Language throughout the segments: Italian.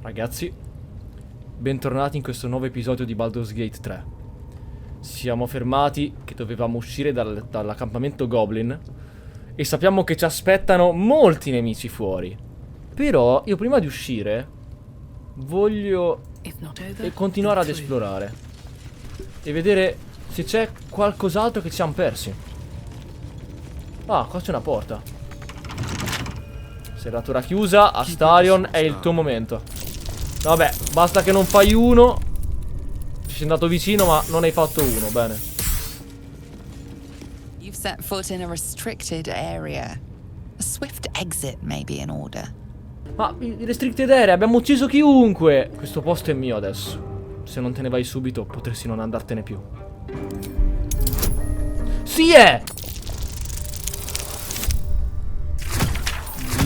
Ragazzi, bentornati in questo nuovo episodio di Baldur's Gate 3. Siamo fermati che dovevamo uscire dall'accampamento Goblin e sappiamo che ci aspettano molti nemici fuori. Però io prima di uscire voglio continuare ad esplorare e vedere se c'è qualcos'altro che ci siamo persi. Ah, qua c'è una porta. Serratura chiusa, Astarion, è il tuo momento. Vabbè, basta che non fai uno. Ci sei andato vicino ma non hai fatto uno, bene. You've set foot in a restricted area. A swift exit may be in order. Ma i restricted area, abbiamo ucciso chiunque. Questo posto è mio adesso. Se non te ne vai subito potresti non andartene più. Sì è!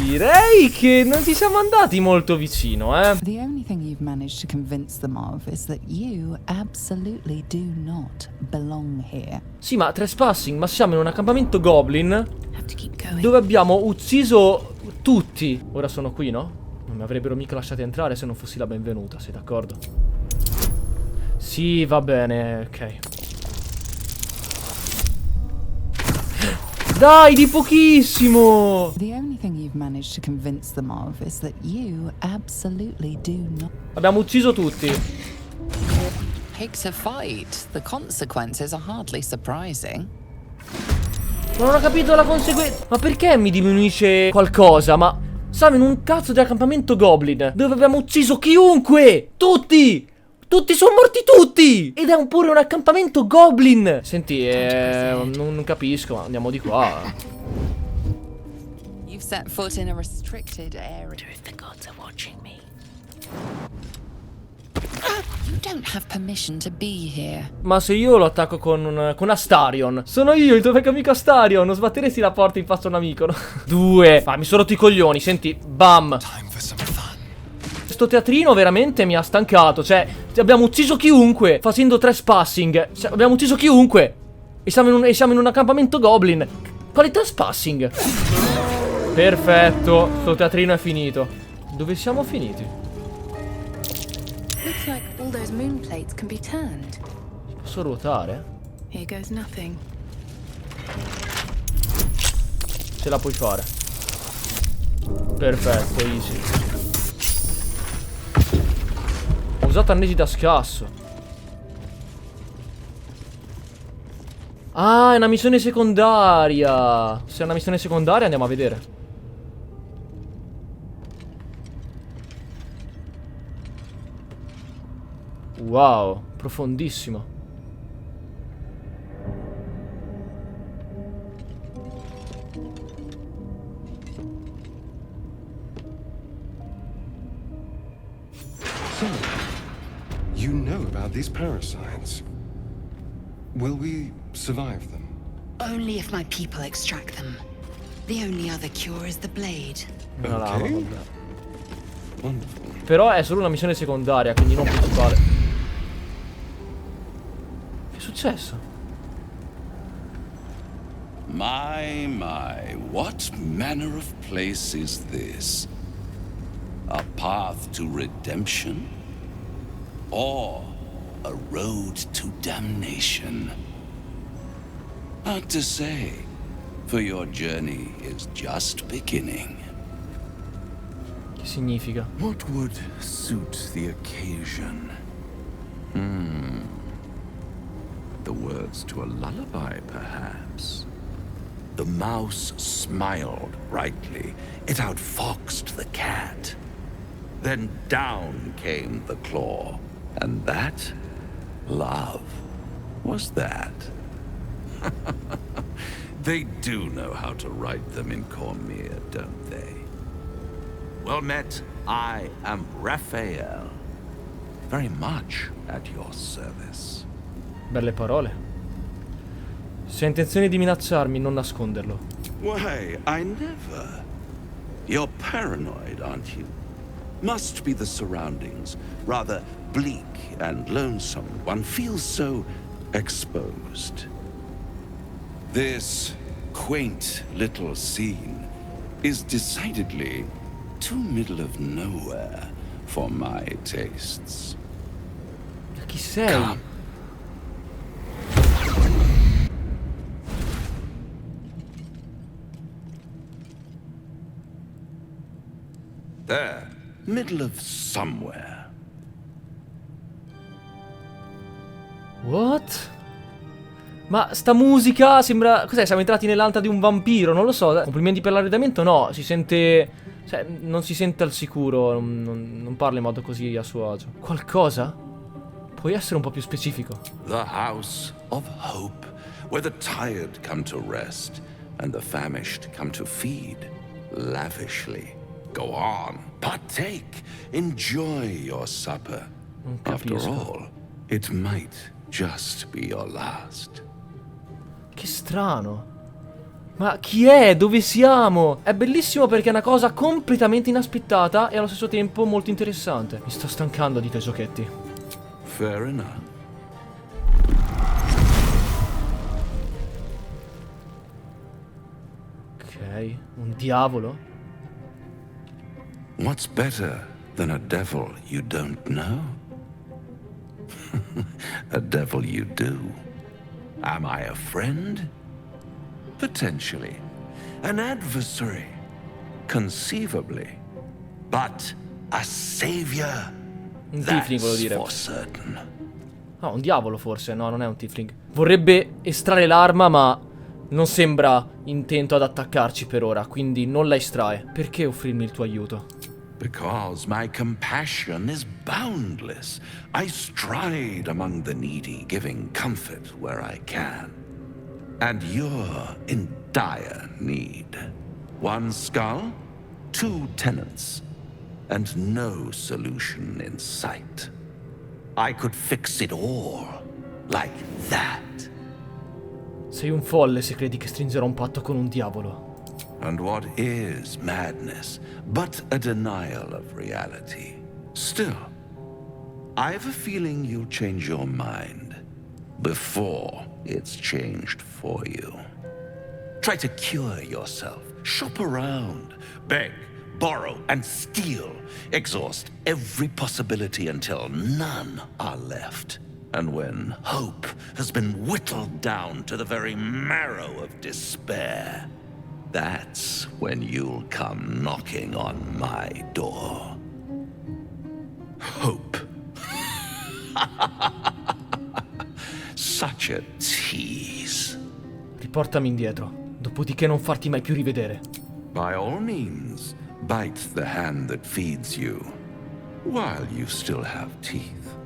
Direi che non ci siamo andati molto vicino, eh. The only thing you've managed to convince them of is that you absolutely do not belong here. Sì, ma trespassing, ma siamo in un accampamento Goblin dove abbiamo ucciso tutti. Ora sono qui, no? Non mi avrebbero mica lasciato entrare se non fossi la benvenuta, sei d'accordo? Sì, va bene, ok. Dai, di pochissimo! The only thing you've managed to convince them of is that you absolutely do not. Abbiamo ucciso tutti. Picked a fight. The consequences are hardly surprising. Non ho capito la conseguenza. Ma perché mi diminuisce qualcosa? Ma siamo in un cazzo di accampamento Goblin dove abbiamo ucciso chiunque! Tutti! Tutti sono morti tutti! Ed è pure un accampamento Goblin! Senti, non capisco, ma andiamo di qua. You've set foot in a restricted area. If the gods are watching me. You don't have permission to be here. Ma se io lo attacco con Astarion, sono io il tuo vecchio amico Astarion, non sbatteresti la porta in faccia a un amico, no? Due. Mi sono rotti i coglioni, senti, bam. Questo teatrino veramente mi ha stancato. Cioè, abbiamo ucciso chiunque facendo trespassing. Cioè, abbiamo ucciso chiunque e siamo in un accampamento Goblin. Quale trespassing? Perfetto, sto teatrino è finito. Dove siamo finiti? Looks like all those moon plates can be turned. Posso ruotare? Here goes nothing. Ce la puoi fare. Perfetto, easy. Ho usato annesi da scasso. Ah, è una missione secondaria. Se è una missione secondaria andiamo a vedere. Wow, profondissimo. You know about these parasites. Will we survive them? Only if my people extract them. The only other cure is the blade. Una lava, Okay. vabbè. Wonderful. Però è solo una missione secondaria, quindi non principale. Che è successo? My, what manner of place is this? A path to redemption? Or a road to damnation? Hard to say, for your journey is just beginning. Che significa? What would suit the occasion? The words to a lullaby, perhaps. The mouse smiled brightly. It outfoxed the cat. Then down came the claw. And that, love, was that. They do know how to write them in Cormier, don't they? Well met, I am Raphael. Very much at your service. Belle parole. Se hai intenzione di minacciarmi, non nasconderlo. Why, I never. You're paranoid, aren't you? Must be the surroundings. Rather bleak and lonesome. One feels so exposed. This quaint little scene is decidedly too middle of nowhere for my tastes. Chi sei? Come. There, middle of somewhere. What? Ma sta musica sembra... Cos'è? Siamo entrati nell'anta di un vampiro, non lo so. Complimenti per l'arredamento, no. Si sente... Cioè, non si sente al sicuro. Non parla in modo così a suo agio. Qualcosa? Puoi essere un po' più specifico? The house of hope, where the tired come to rest and the famished come to feed lavishly. Go on, partake, enjoy your supper. Non After capisco. all, it might just be your last. Che strano. Ma chi è? Dove siamo? È bellissimo perché è una cosa completamente inaspettata e allo stesso tempo molto interessante. Mi sto stancando di quei giochetti. Fair enough. Ok, un diavolo? What's better than a devil you don't know? A devil you do. Am I a friend? Potentially. An adversary? Conceivably. But a savior? Un tiefling, volevo That's dire. for certain. No, un diavolo forse. No, non è un tiefling. Vorrebbe estrarre l'arma, ma non sembra intento ad attaccarci per ora, quindi non la estrae. Perché offrirmi il tuo aiuto? Because my compassion is boundless. I stride among the needy, giving comfort where I can. And you're in dire need. One skull, 2 tenants, and no solution in sight. I could fix it all, like that. Sei un folle se credi che stringerò un patto con un diavolo. And what is madness but a denial of reality? Still, I have a feeling you'll change your mind before it's changed for you. Try to cure yourself, shop around, beg, borrow, and steal. Exhaust every possibility until none are left. And when hope has been whittled down to the very marrow of despair, that's when you'll come knocking on my door. Hope. Such a tease. Riportami indietro, dopodiché non farti mai più rivedere. By all means, bite the hand that feeds you, while you still have teeth.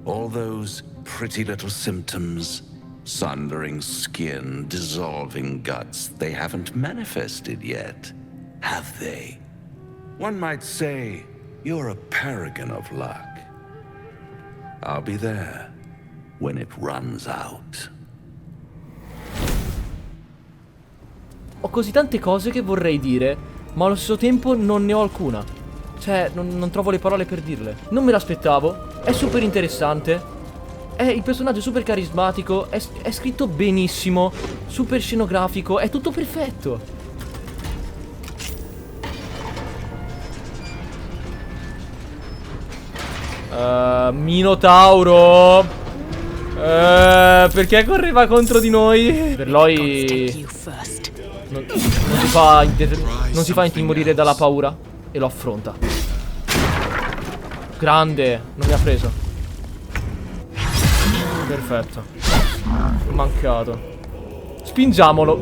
All those pretty little symptoms, sundering skin, dissolving guts, they haven't manifested yet, have they? One might say you're a paragon of luck. I'll be there when it runs out. Ho così tante cose che vorrei dire, ma allo stesso tempo non ne ho alcuna. Cioè, non trovo le parole per dirle. Non me l'aspettavo, è super interessante. Il personaggio è super carismatico, è scritto benissimo, super scenografico, è tutto perfetto. Minotauro. Perché correva contro di noi? Verloi non si fa intimorire dalla paura e lo affronta. Grande, non mi ha preso. Perfetto. Mancato. Spingiamolo.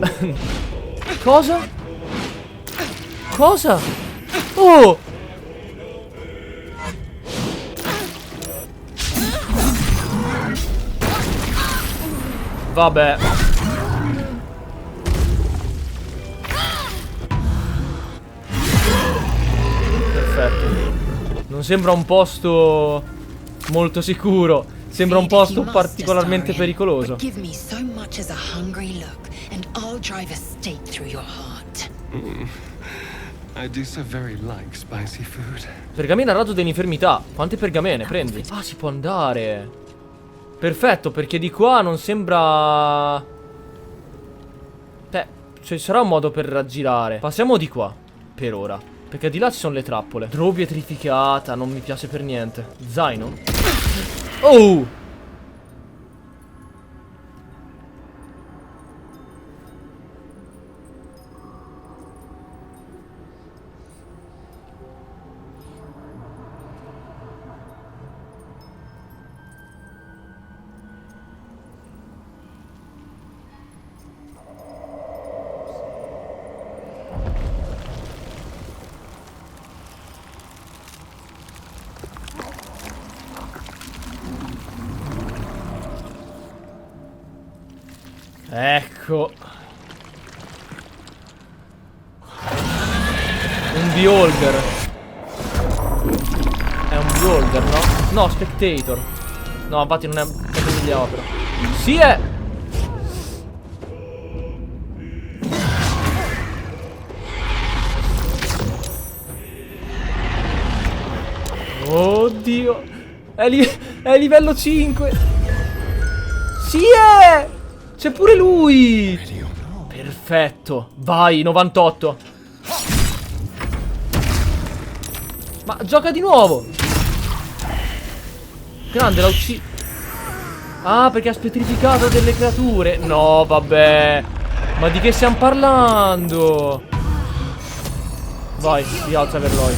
Cosa? Cosa? Oh! Vabbè. Perfetto. Non sembra un posto molto sicuro. Sembra un posto particolarmente pericoloso. Give me so much as a hungry look and I'll drive a stake through your heart. I do so very like spicy food. Pergamena a raggio dell'infermità. Quante pergamene prendi? Ah, si può andare. Perfetto, perché di qua non sembra... ci sarà un modo per raggirare. Passiamo di qua, per ora. Perché di là ci sono le trappole. Drow pietrificata, non mi piace per niente. Zaino? Oh! Ecco. Un beholder. È un beholder, no? No, Spectator. No, infatti non è degli opera. Sì è. Oddio. È livello 5. Sì è. C'è pure lui! Perfetto. Vai, 98. Ma gioca di nuovo. Grande, l'ha ucciso. Ah, perché ha spettrificato delle creature. No, vabbè. Ma di che stiamo parlando? Vai, rialza Verloi.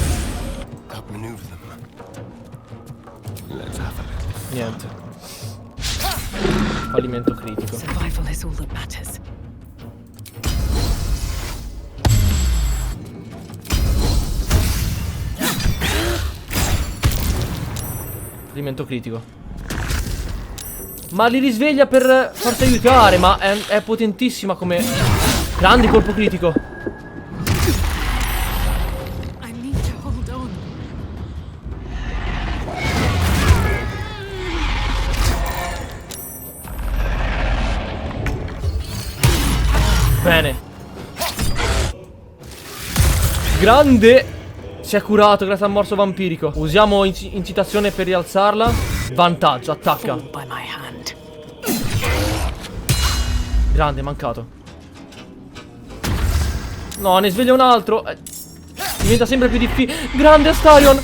Niente. Fallimento critico. Survival is all that matters. Fallimento critico. Ma li risveglia per farsi aiutare. Ma è potentissima come... Grande colpo critico. I need to hold on. Bene. Grande. Si è curato grazie al morso vampirico. Usiamo incitazione per rialzarla. Vantaggio, attacca. All by my hand. Grande, mancato. No, ne sveglia un altro. Diventa sempre più difficile. Grande Astarion.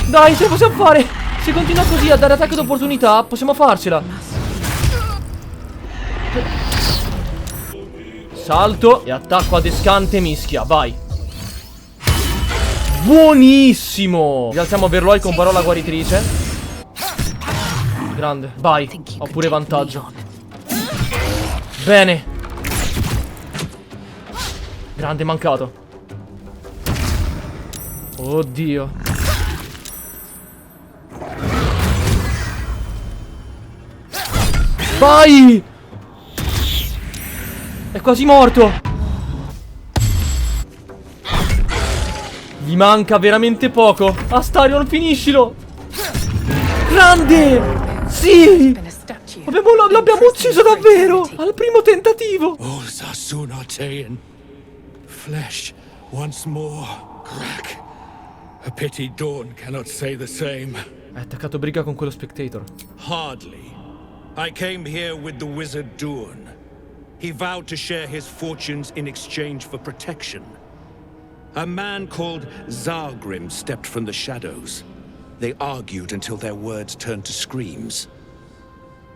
Dai, ce la possiamo fare. Se continua così a dare attacco d'opportunità, possiamo farcela. Salto e attacco adescante mischia, vai. Buonissimo. Rialziamo Verloi con parola guaritrice. Grande, vai. Ho pure vantaggio. Bene. Grande, mancato. Oddio. Vai. È quasi morto. Gli manca veramente poco. Astarion, finiscilo. Grande. Sì. L'abbiamo ucciso davvero. Al primo tentativo. Oh, Sassoon Artean. Flesh once more. Crack. A pity Dawn cannot say the same. È attaccato briga con quello Spectator. Hardly. I came here with the wizard Dawn. He vowed to share his fortunes in exchange for protection. A man called Zargrim stepped from the shadows. They argued until their words turned to screams.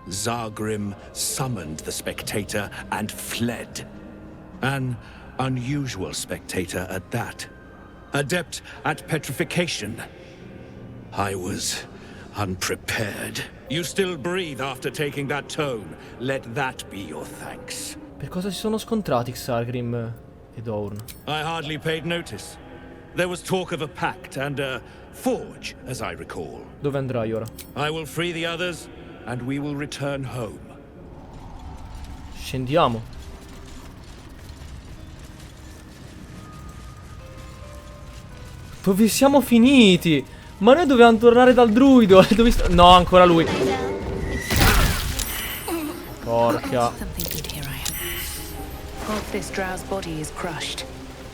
Zargrim summoned the Spectator and fled. An unusual Spectator at that. Adept at petrification. I was unprepared. You still breathe after taking that tone. Let that be your thanks. Per cosa si sono scontrati Zargrim e Dawn? I hardly paid notice. There was talk of a pact and a forge, as I recall. Dove andrai ora? I will free the others, and we will return home. Scendiamo. Dove siamo finiti? Ma noi dovevamo tornare dal druido. Dove sta? No, ancora lui. Porca. Something good here, I hope. Half this drow's body is crushed.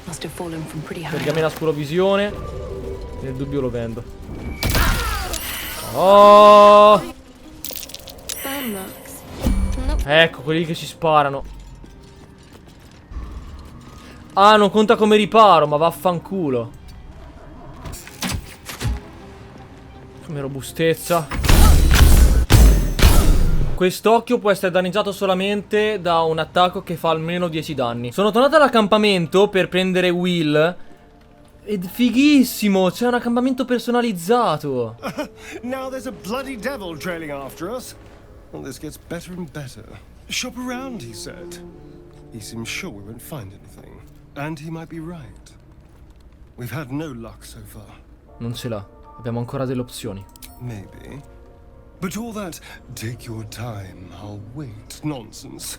Must have fallen from pretty high. Pergamena scurovisione. Nel dubbio lo vendo. Oh! Burn marks. Ecco, quelli che ci sparano. Ah, non conta come riparo, ma vaffanculo. Come robustezza. Quest'occhio può essere danneggiato solamente da un attacco che fa almeno 10 danni. Sono tornato all'accampamento per prendere Will. Ed fighissimo, c'è un accampamento personalizzato. Now there's a bloody devil trailing after us. Well, this gets better and better. Shop around, he said. He seems sure we won't find anything. And he might be right. We've had no luck so far. Non ce l'ha, abbiamo ancora delle opzioni. Maybe. But all that, take your time, I'll wait, nonsense.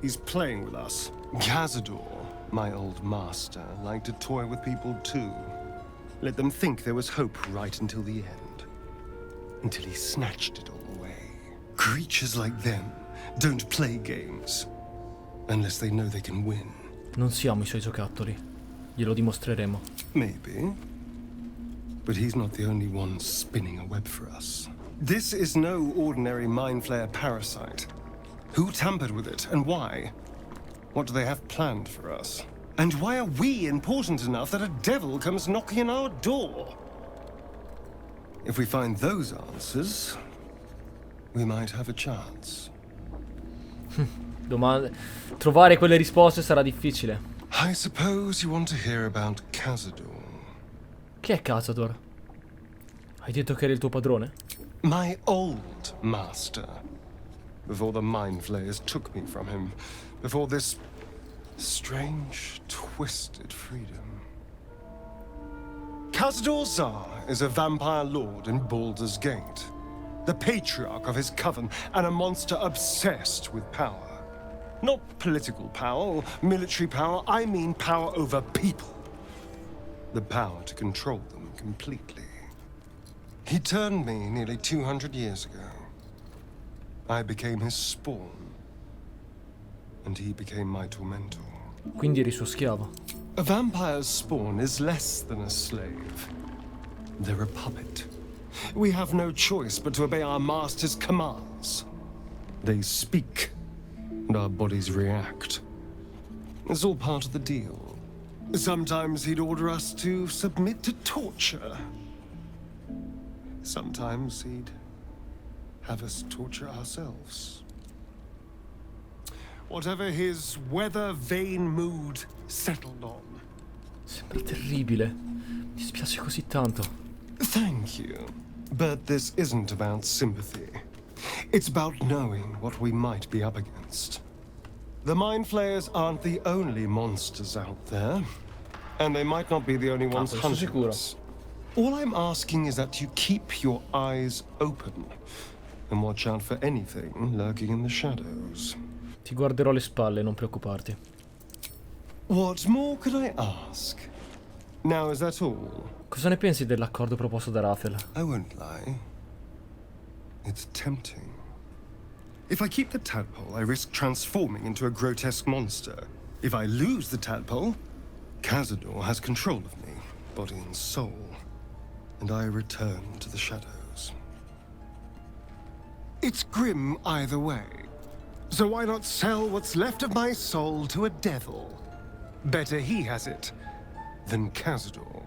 He's playing with us. Cazador, my old master, liked to toy with people too. Let them think there was hope right until the end. Until he snatched it all away. Creatures like them don't play games. Unless they know they can win. Non siamo i suoi giocattoli. Glielo dimostreremo. Maybe. But he's not the only one spinning a web for us. This is no ordinary Mind Flayer parasite. Who tampered with it, and why? What do they have planned for us? And why are we important enough that a devil comes knocking on our door? If we find those answers, we might have a chance. Trovare quelle risposte sarà difficile. I suppose you want to hear about Cazador. Chi è Cazador? Hai detto che era il tuo padrone? My old master. Before the Mind Flayers took me from him. Before this strange, twisted freedom. Cazador Zar is a vampire lord in Baldur's Gate. The patriarch of his coven, and a monster obsessed with power. Not political power or military power, I mean power over people. The power to control them completely. He turned me nearly 200 years ago. I became his spawn. And he became my tormentor. Quindi eri suo schiavo. A vampire's spawn is less than a slave. They're a puppet. We have no choice but to obey our master's commands. They speak, and our bodies react. It's all part of the deal. Sometimes he'd order us to submit to torture. Sometimes he'd have us torture ourselves. Whatever his weather-vane mood settled on. Sembra terribile. Mi dispiace così tanto. Thank you. But this isn't about sympathy. It's about knowing what we might be up against. The Mind Flayers aren't the only monsters out there. And they might not be the only ones hunting us. All I'm asking is that you keep your eyes open. And watch out for anything lurking in the shadows. Ti guarderò le spalle, non preoccuparti. What more could I ask? Now, is that all? Cosa ne pensi dell'accordo proposto da Rafael? I won't lie. It's tempting. If I keep the tadpole, I risk transforming into a grotesque monster. If I lose the tadpole, Cazador has control of me, body and soul, and I return to the shadows. It's grim either way. So why not sell what's left of my soul to a devil? Better he has it than Cazador.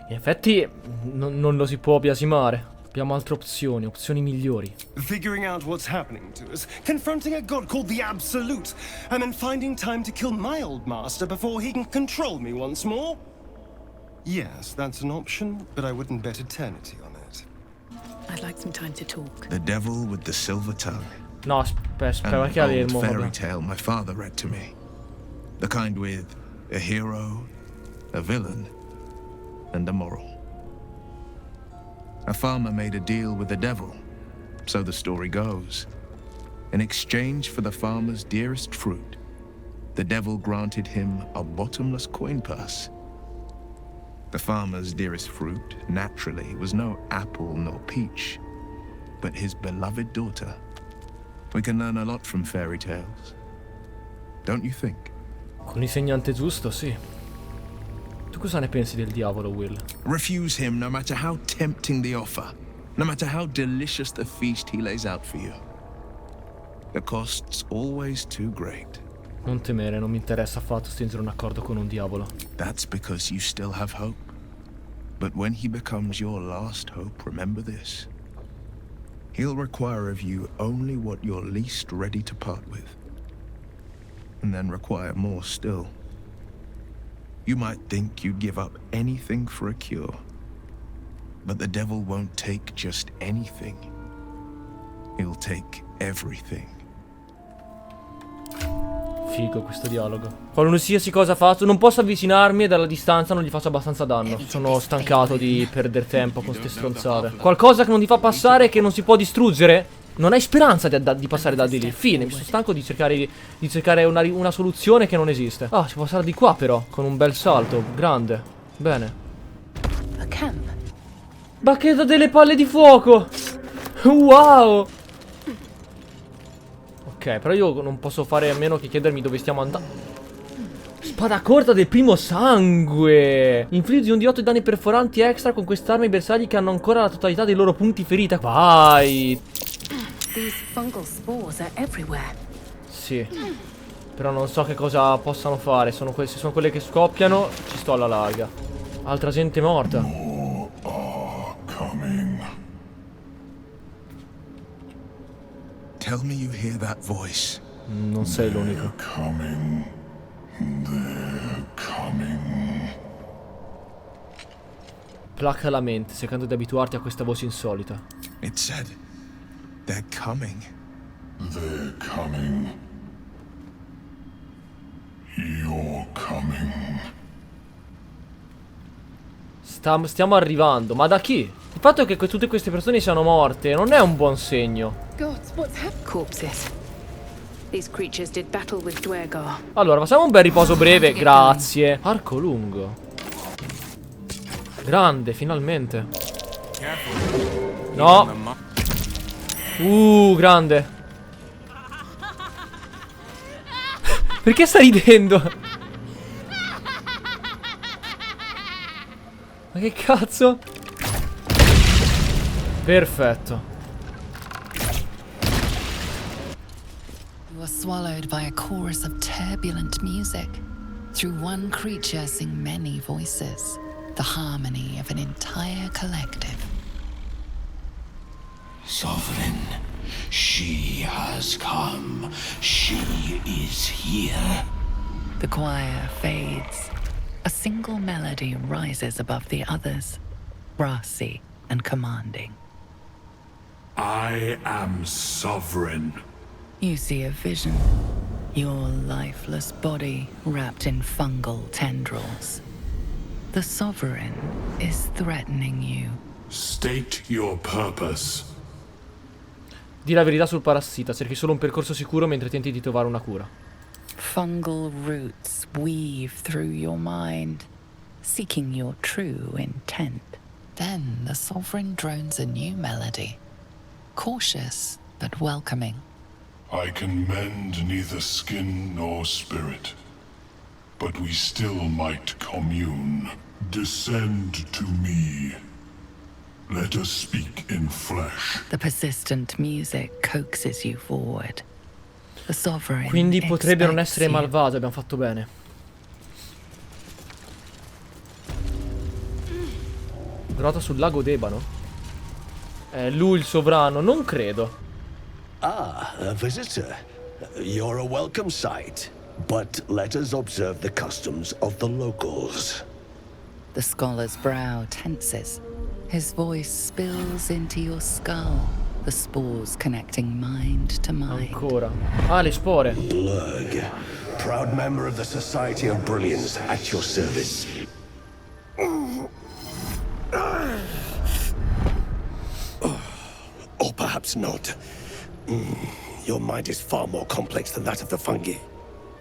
In effetti non lo si può biasimare. Abbiamo altre opzioni, opzioni migliori. Figuring out what's happening to us, confronting a god called the Absolute, and then finding time to kill my old master before he can control me once more? Yes, that's an option, but I wouldn't bet eternity on it. I'd like some time to talk. The devil with the silver tongue. No, aspetta, perché An il old mondo? fairy tale my father read to me. The kind with a hero, a villain, and a moral. A farmer made a deal with the devil, so the story goes. In exchange for the farmer's dearest fruit, the devil granted him a bottomless coin purse. The farmer's dearest fruit, naturally, was no apple nor peach, but his beloved daughter. We can learn a lot from fairy tales. Don't you think? Con l'insegnante giusto, sì. Tu cosa ne pensi del diavolo, Will? Refuse him no matter how tempting the offer, no matter how delicious the feast he lays out for you. The cost's always too great. Non temere, non mi interessa affatto stringere un accordo con un diavolo. That's because you still have hope. But when he becomes your last hope, remember this. He'll require of you only what you're least ready to part with. And then require more still. You might think you'd give up anything for a cure. But the devil won't take just anything. He'll take everything. Figo questo dialogo. Qualsiasi cosa faccio, non posso avvicinarmi e dalla distanza non gli faccio abbastanza danno. Sono stancato di perdere tempo con ste stronzate. Qualcosa che non ti fa passare e che non si può distruggere, non hai speranza di passare da di lì. Fine, mi sono stanco di cercare una soluzione che non esiste. Ah, si può passare di qua però, con un bel salto. Grande. Bene. Bacchetta delle palle di fuoco. Wow. Ok, però io non posso fare a meno che chiedermi dove stiamo andando. Spada corta del primo sangue. Infliggi un di 8 danni perforanti extra con quest'arma ai bersagli che hanno ancora la totalità dei loro punti ferita. Vai. These fungal spores are everywhere. Sì. Però non so che cosa possano fare. Se sono quelle che scoppiano, ci sto alla larga. Altra gente morta. Tell me you hear that voice. Non sei l'unico. Placa la mente, cercando di abituarti a questa voce insolita. It said, they're coming. They're coming. You're coming. Stiamo arrivando, ma da chi? Il fatto che tutte queste persone siano morte non è un buon segno. Corpses. These creatures did battle with Duergar. Allora, facciamo un bel riposo breve, grazie. Arco lungo. Grande, finalmente. No. Grande. Perché sta ridendo? Ma che cazzo? Perfetto. You are swallowed by a chorus of turbulent music. Through one creature sing many voices, the harmony of an entire collective. Sovereign, she has come. She is here. The choir fades. A single melody rises above the others, brassy and commanding. I am sovereign. You see a vision. Your lifeless body wrapped in fungal tendrils. The Sovereign is threatening you. State your purpose. Di la verità sul parassita, cerchi solo un percorso sicuro mentre tenti di trovare una cura. Fungal roots weave through your mind, seeking your true intent. Then the Sovereign drones a new melody, cautious but welcoming. I can mend neither skin nor spirit, but we still might commune. Descend to me. Let us speak in flesh. The persistent music coaxes you forward. The Sovereign Quindi potrebbe non expects essere you. malvagio, abbiamo fatto bene. Grotta sul lago d'Ebano? È lui il sovrano, non credo. Ah, a visitor. You're a welcome sight. But let us observe the customs of the locals. The scholar's brow tenses. His voice spills into your skull, the spores connecting mind to mind. Ancora. Ah, le spore. Blurg, proud member of the Society of Brilliance, at your service. Or perhaps not. Your mind is far more complex than that of the fungi.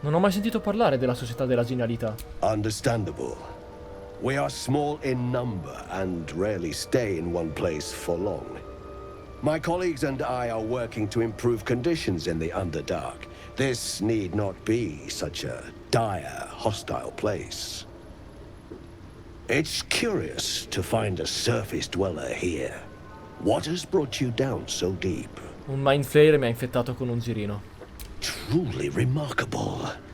Non ho mai sentito parlare della società della genialità. Understandable. We are small in number and rarely stay in one place for long. My colleagues and I are working to improve conditions in the Underdark. This need not be such a dire, hostile place. It's curious to find a surface dweller here. What has brought you down so deep? Un mind flayer mi ha infettato con un girino. Truly remarkable.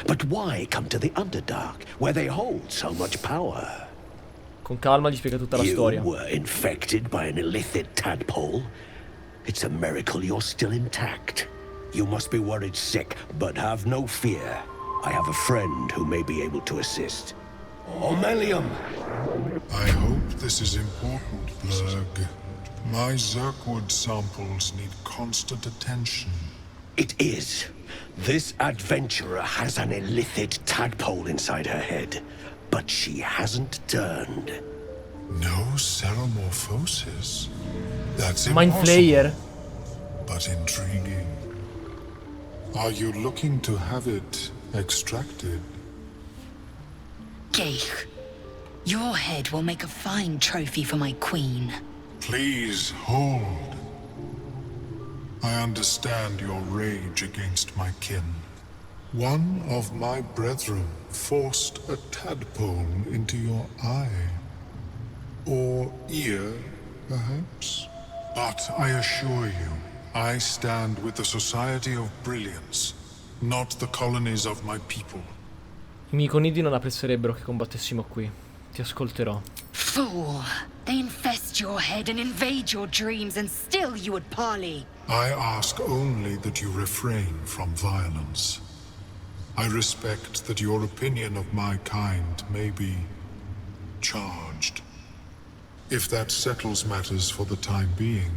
But why come to the Underdark, where they hold so much power? Con calma gli spiega tutta la storia. You were infected by an illithid tadpole? It's a miracle you're still intact. You must be worried sick, but have no fear. I have a friend who may be able to assist. Omelium! I hope this is important, Blurg. My Zerkwood samples need constant attention. It is. This adventurer has an illithid tadpole inside her head, but she hasn't turned. No ceremorphosis? That's Mind impossible, Flayer. but intriguing. Are you looking to have it extracted? Geich, your head will make a fine trophy for my queen. Please hold. I understand your rage against my kin. One of my brethren forced a tadpole into your eye. Or ear, perhaps? But I assure you, I stand with the Society of Brilliance, not the colonies of my people. I Miconidi non apprezzerebbero che combattessimo qui. Ti ascolterò. Fool! They infest your head and invade your dreams, and still you would parley. I ask only that you refrain from violence. I respect that your opinion of my kind may be charged. If that settles matters for the time being,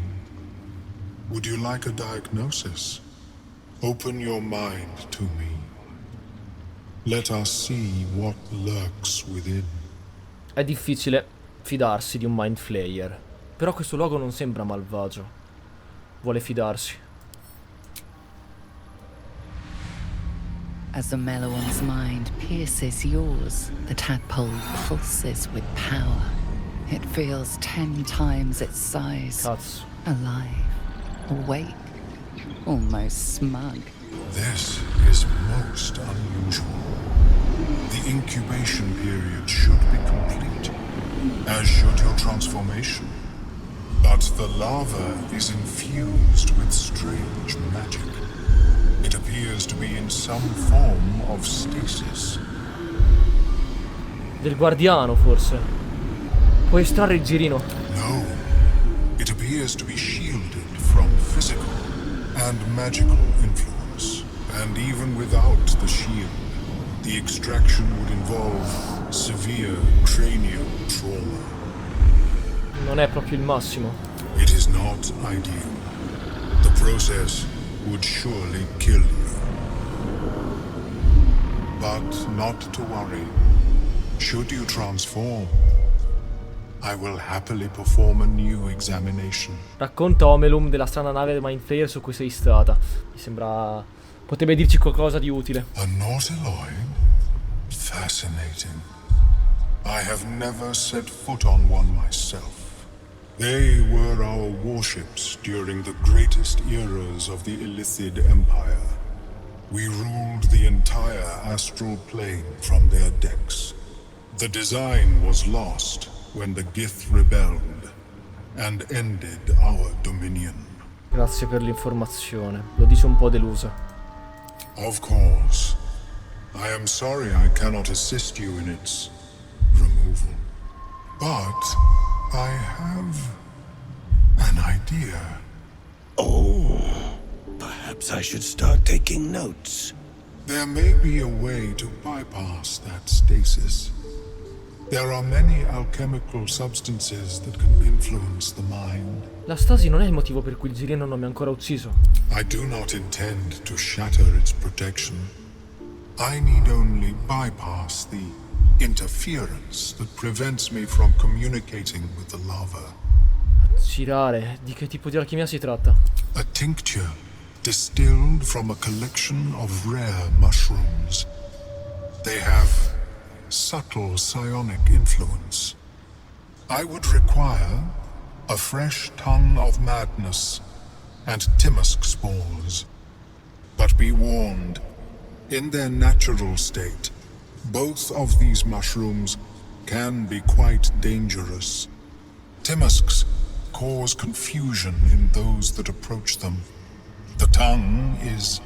would you like a diagnosis? Open your mind to me. Let us see what lurks within. È difficile fidarsi di un Mind Flayer, però questo luogo non sembra malvagio. Vuole fidarsi. As the Meloan's mind pierces yours, the tadpole pulses with power. It feels 10 times its size. Cazzo. Alive, awake, almost smug. This is most unusual. The incubation period should be complete, as should your transformation. But the larva is infused with strange magic. It appears to be in some form of stasis. Del Guardiano, forse. Puoi estrarre il girino. No, it appears to be shielded from physical and magical influence. And even without the shield, the extraction would involve severe cranial trauma. Non è proprio il massimo. It is not ideal. The process would surely kill you. But not to worry. Should you transform, I will happily perform a new examination. Racconta Omelum della strana nave Mind Flayer su cui sei stata. Mi sembra... potrebbe dirci qualcosa di utile. A nautiloid? Fascinating. I have never set foot on one myself. They were our warships during the greatest eras of the Illithid Empire. We ruled the entire astral plane from their decks. The design was lost when the Gith rebelled and ended our dominion. Grazie per l'informazione. Lo dice un po' delusa. Of course. I am sorry I cannot assist you in its removal. But I have an idea. Oh, perhaps I should start taking notes. There may be a way to bypass that stasis. There are many alchemical substances that can influence the mind. La stasi non è il motivo per cui il girino non mi ha ancora ucciso. I do not intend to shatter its protection. I need only bypass the interference that prevents me from communicating with the larva. Girare, di che tipo di alchimia si tratta? A tincture distilled from a collection of rare mushrooms. They have subtle psionic influence. I would require a fresh ton of madness and Timusk spores. But be warned, in their natural state, both of these mushrooms can be quite dangerous. Timusks cause confusion in those that approach them. The tongue is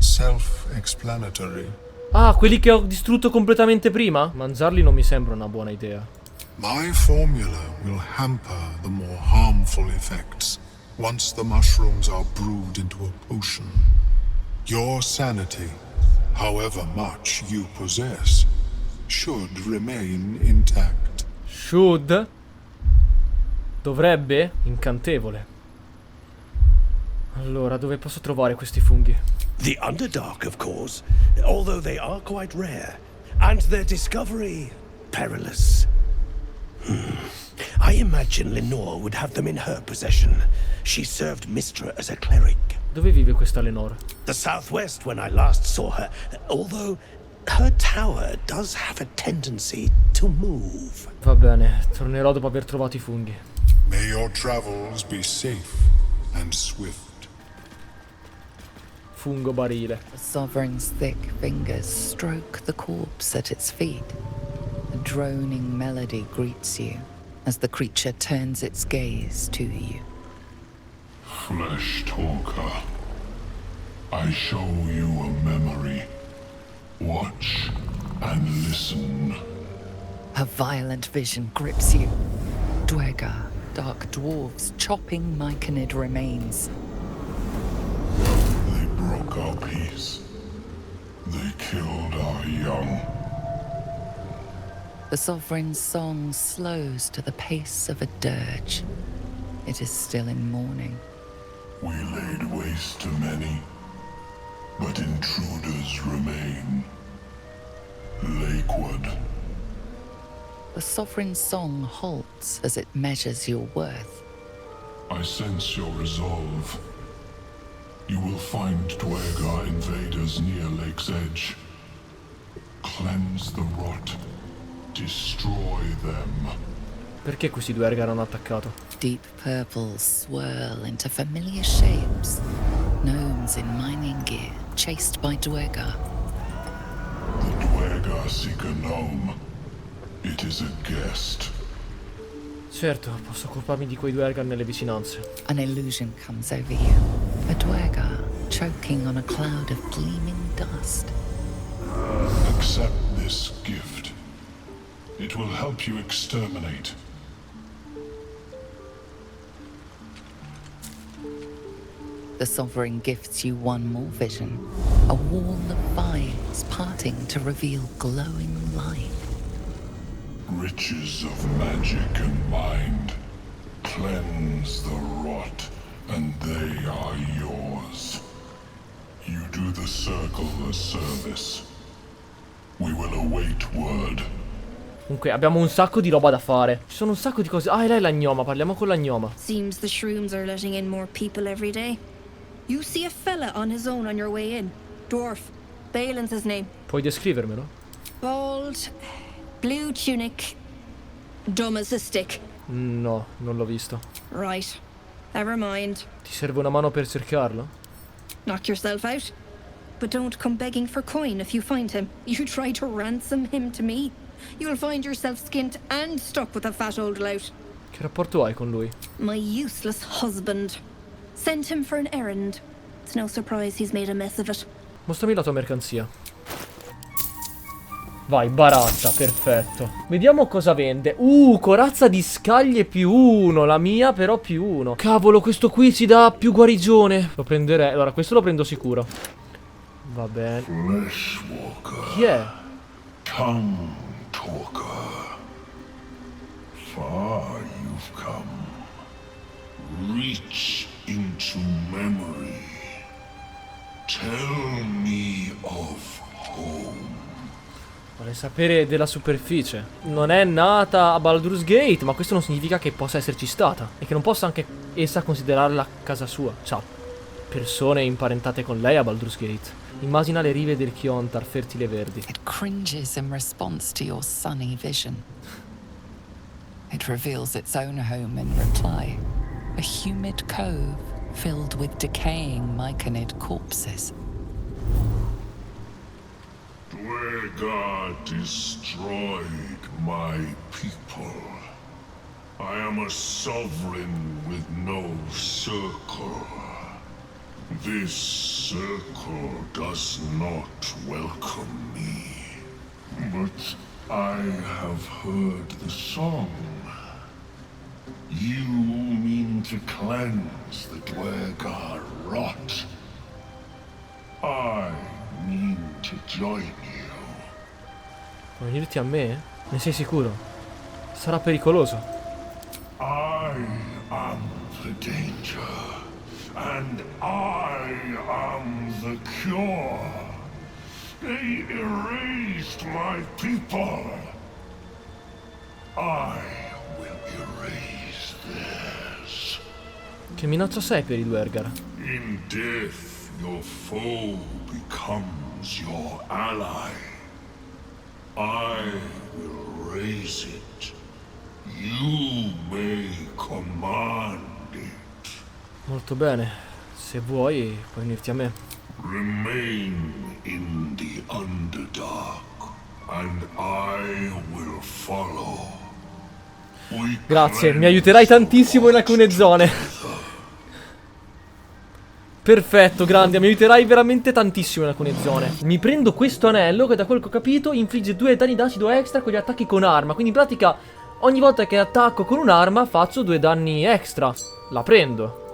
self-explanatory. Ah, quelli che ho distrutto completamente prima? Mangiarli non mi sembra una buona idea. My formula will hamper the more harmful effects once the mushrooms are brewed into a potion. Your sanity, however much you possess, should remain intact. Should? Dovrebbe? Incantevole. Allora, dove posso trovare questi funghi? The Underdark, of course, although they are quite rare, and their discovery perilous. I imagine Lenore would have them in her possession. She served Mistra as a cleric. Dove vive questa Lenore? The southwest when I last saw her, although her tower does have a tendency to move. Va bene, tornerò dopo aver trovato i funghi. May your travels be safe and swift. Fungo barile. The sovereign's thick fingers stroke the corpse at its feet. A droning melody greets you as the creature turns its gaze to you. Flesh talker, I show you a memory. Watch and listen. A violent vision grips you. Duergar, dark dwarves chopping Miconid remains. They broke our peace. They killed our young. The sovereign's song slows to the pace of a dirge. It is still in mourning. We laid waste to many, but intruders remain. Lakeward. The sovereign's song halts as it measures your worth. I sense your resolve. You will find Duergar invaders near Lake's Edge. Cleanse the rot. Destroy them. Perché questi Duergar hanno attaccato? Deep purples swirl into familiar shapes. Gnomes in mining gear, chased by Duergar. The Duergar seek a gnome. It is a guest. Certo, posso occuparmi di quei Duergar nelle vicinanze. An illusion comes over you. A Duergar choking on a cloud of gleaming dust. Accept this gift. It will help you exterminate. The sovereign gifts you one more vision. A wall of vines parting to reveal glowing light. Riches of magic and mind. Cleanse the rot, and they are yours. You do the circle a service. We will await word. Comunque abbiamo un sacco di roba da fare. Ci sono un sacco di cose. Ah, e lei è la gnoma, parliamo con la gnoma. Seems the shrooms are letting in more people every day. You see a fella on his own on your way in. Dwarf. Balin's his name. Puoi descrivermelo? Bald, blue tunic, dumb as a stick. No, non l'ho visto. Right. Never mind. Ti serve una mano per cercarlo? Knock yourself out. But don't come begging for coin if you find him. You try to ransom him to me. You'll find yourself skint and stuck with a fat old lout. Che rapporto hai con lui? My useless husband. Sent him for an errand. It's no surprise he's made a mess of it. Mostrami la tua mercanzia. Vai, baratta, perfetto. Vediamo cosa vende. Corazza di scaglie +1. La mia però +1. Cavolo, questo qui ci dà più guarigione. Lo prenderei. Allora, questo lo prendo sicuro. Va bene. Chi è? Tongue talker. Far you've come. Reach into memory. Tell me of home. Vuole sapere della superficie. Non è nata a Baldur's Gate, ma questo non significa che possa esserci stata. E che non possa anche essa considerarla casa sua. Ciao. Persone imparentate con lei a Baldur's Gate. Immagina le rive del Kiontar fertili e verdi. It cringes in response to your sunny vision. It reveals its own home in reply. A humid cove filled with decaying Miconid corpses. Duergar destroyed my people. I am a sovereign with no circle. This circle does not welcome me. But I have heard the song. You mean to cleanse the Duergar rot. I mean to join you. Vuoi unirti a me? Ne sei sicuro? Sarà pericoloso. I am the danger, and I am the cure. They erased my people. I will erase theirs. Che minaccia sei per i Duergar? In death, your foe becomes your ally. I will raise it. You may command it. Molto bene. Se vuoi, puoi unirti a me. Remain in the Underdark, and I will follow. Grazie, mi aiuterai tantissimo in alcune zone. Perfetto, grande, mi aiuterai veramente tantissimo in alcune zone. Mi prendo questo anello che, da quel che ho capito, infligge 2 danni d'acido extra con gli attacchi con arma. Quindi in pratica ogni volta che attacco con un'arma faccio 2 danni extra. La prendo.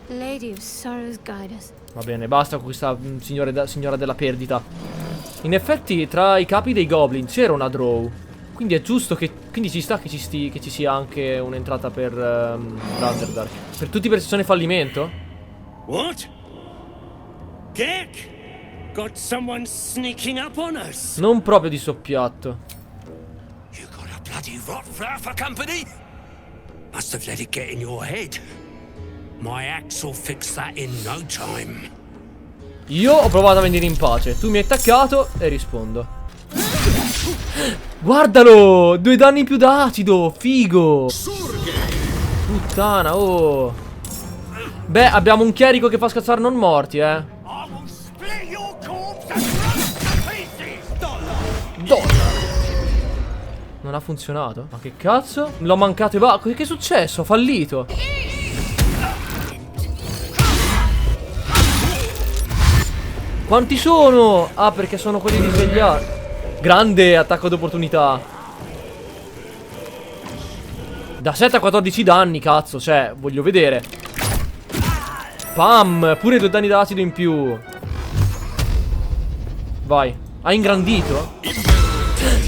Lady of Sorrows, guide us. Va bene, basta con questa signora della perdita. In effetti tra i capi dei goblin c'era una drow. Quindi è giusto che... Quindi ci sta che ci sia anche un'entrata per Underdark. Per tutti per sessione fallimento? What? Gek? Got someone sneaking up on us? Non proprio di soppiatto. You got a bloody rot flower for company? Must have let it get in your head. My axe will fix that in no time. Io ho provato a venire in pace. Tu mi hai attaccato e rispondo. Guardalo! 2 danni in più d'acido. Figo. Puttana, oh. Beh, abbiamo un chierico che fa scazzare non morti, Non ha funzionato? Ma che cazzo? L'ho mancato e va. Che è successo? Ho fallito. Quanti sono? Ah, perché sono quelli di svegliare. Grande attacco d'opportunità. Da 7 a 14 danni, cazzo. Cioè, voglio vedere. Pam, pure 2 danni d'acido in più. Vai. Ha ingrandito?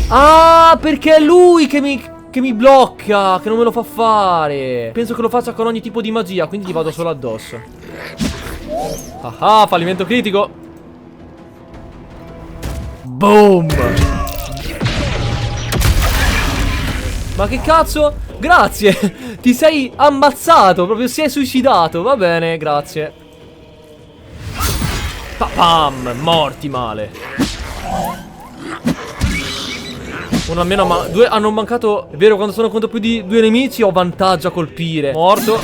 Ah, perché è lui che mi blocca, che non me lo fa fare. Penso che lo faccia con ogni tipo di magia, quindi gli vado solo addosso. Ah, fallimento critico. Boom. Ma che cazzo? Grazie. Ti sei ammazzato. Proprio si è suicidato. Va bene, grazie. Pam. Morti male. Uno almeno, ma 2 hanno mancato. È vero, quando sono contro più di 2 nemici ho vantaggio a colpire. Morto.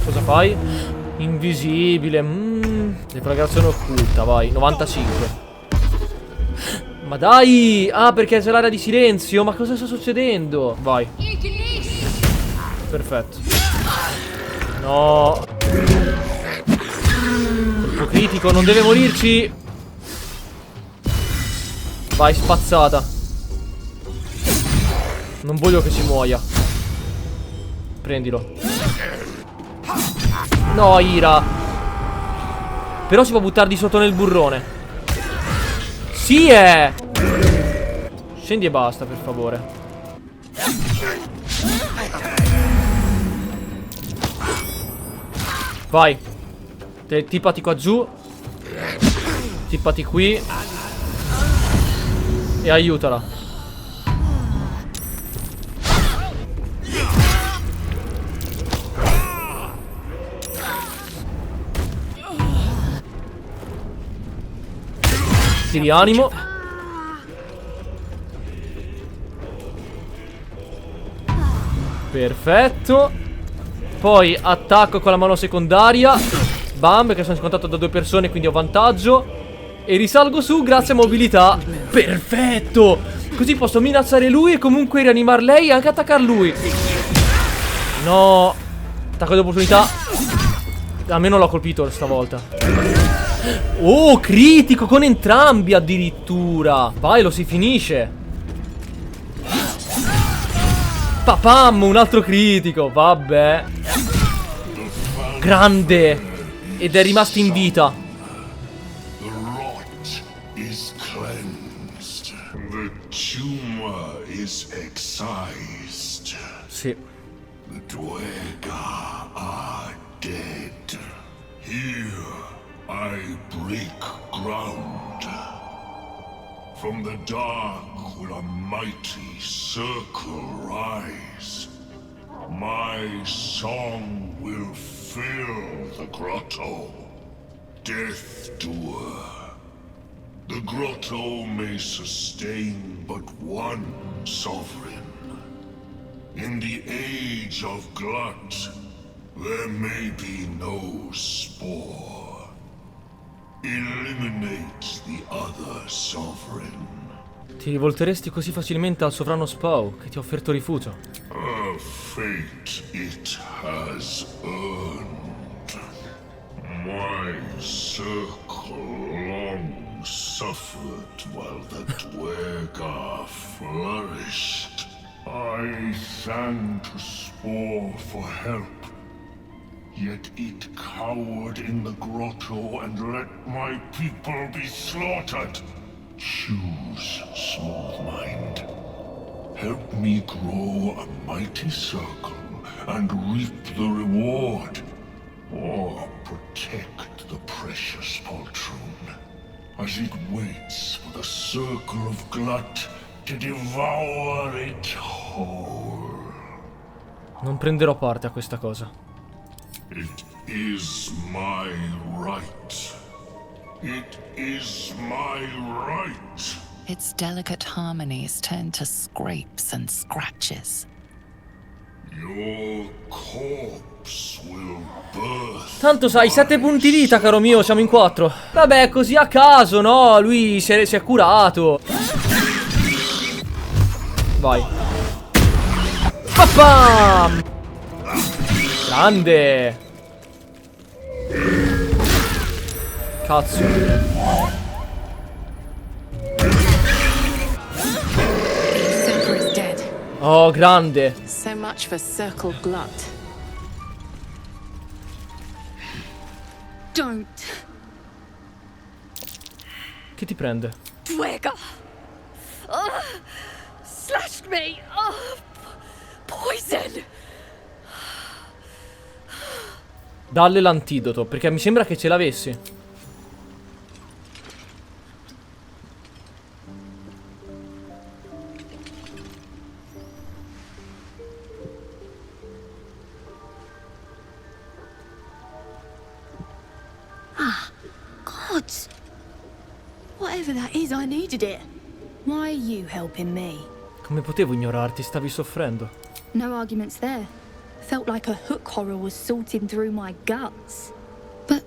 Cosa fai? Invisibile. Deflagrazione occulta, vai. 95. Ma dai! Ah, perché c'è l'area di silenzio. Ma cosa sta succedendo? Vai. Perfetto. No. Colpo critico, non deve morirci. Vai, spazzata. Non voglio che ci muoia. Prendilo. No, Ira. Però si può buttare di sotto nel burrone. Sì, Scendi e basta, per favore. Vai. Tippati qua giù. Tippati qui. E aiutala. Ti rianimo. Perfetto. Poi attacco con la mano secondaria. Bam, perché sono in contatto da 2 persone, quindi ho vantaggio. E risalgo su grazie a mobilità. Perfetto. Così posso minacciare lui e comunque rianimare lei e anche attaccare lui. No. Attacco d'opportunità. Almeno l'ho colpito stavolta. Oh, critico con entrambi addirittura. Vai, lo si finisce. Papam, un altro critico. Vabbè. Grande. Ed è rimasto in vita. The rot is cleansed. The tumor is excised. Sì. The Duergar are dead. Here I break ground. From the dark will a mighty circle rise. My song will fill the grotto. Death Doer. The grotto may sustain but one sovereign. In the age of glut, there may be no spore. Eliminate the other sovereign. Ti rivolteresti così facilmente al sovrano Spau, che ti ha offerto rifugio? A fate it has earned. My circle long suffered while the Duergar flourished. I sang to Spore for help, yet it cowered in the grotto and let my people be slaughtered. Choose, small mind. Help me grow a mighty circle and reap the reward, or protect the precious poltroon as it waits for the circle of glut to devour it whole. Non prenderò parte a questa cosa. It is my right. It is my right. Its delicate harmonies turn to scrapes and scratches. Your corpse will birth. Tanto sai, 7 punti vita, caro mio, siamo in 4. Vabbè, così a caso, no? Lui si è curato. Vai. Papam! Grande. Cazzo. Oh, grande. So much for circle glut. Don't. Che ti prende? Duergar. Slashed me. Poison. Dalle l'antidoto, perché mi sembra che ce l'avessi. Gods. Whatever that is, I needed it. Why are you helping me? Come potevo ignorarti? Stavi soffrendo. No arguments there. Felt like a hook horror was sorting through my guts. But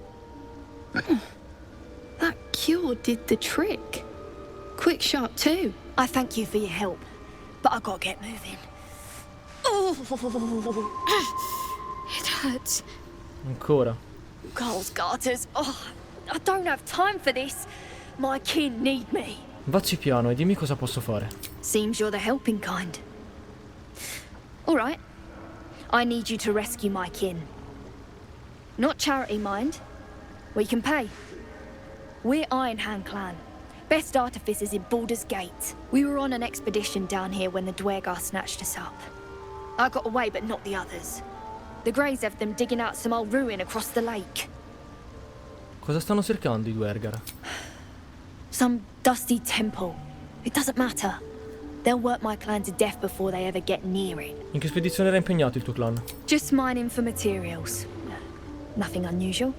that cure did the trick. Quick, sharp too. I thank you for your help, but I gotta get moving. Oh, it hurts. Ancora. Girls, garters. Oh, I don't have time for this. My kin need me. Vacci piano e dimmi cosa posso fare. Seems you're the helping kind. All right. I need you to rescue my kin. Not charity, mind. We can pay. We're Iron Hand Clan. Best artificers in Baldur's Gate. We were on an expedition down here when the Duergar snatched us up. I got away, but not the others. The Greys have them digging out some old ruin across the lake. Cosa stanno cercando i Duergar? Some dusty temple. It doesn't matter. They'll work my clan to death before they ever get near it. In che spedizione era impegnato il tuo clan? Just mining for materials. Nothing unusual.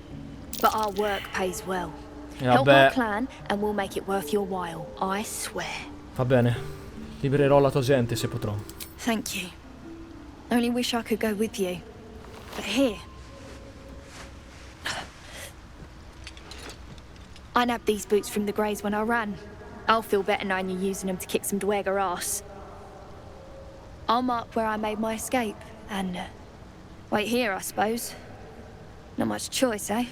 But our work pays well. Help my clan and we'll make it worth your while. I swear. Va bene. Libererò la tua gente se potrò. Thank you. Only wish I could go with you. But here. I nabbed these boots from the Greys when I ran. I'll feel better knowing you're using them to kick some Duergar ass. I'll mark where I made my escape, and wait here, I suppose. Not much choice, eh?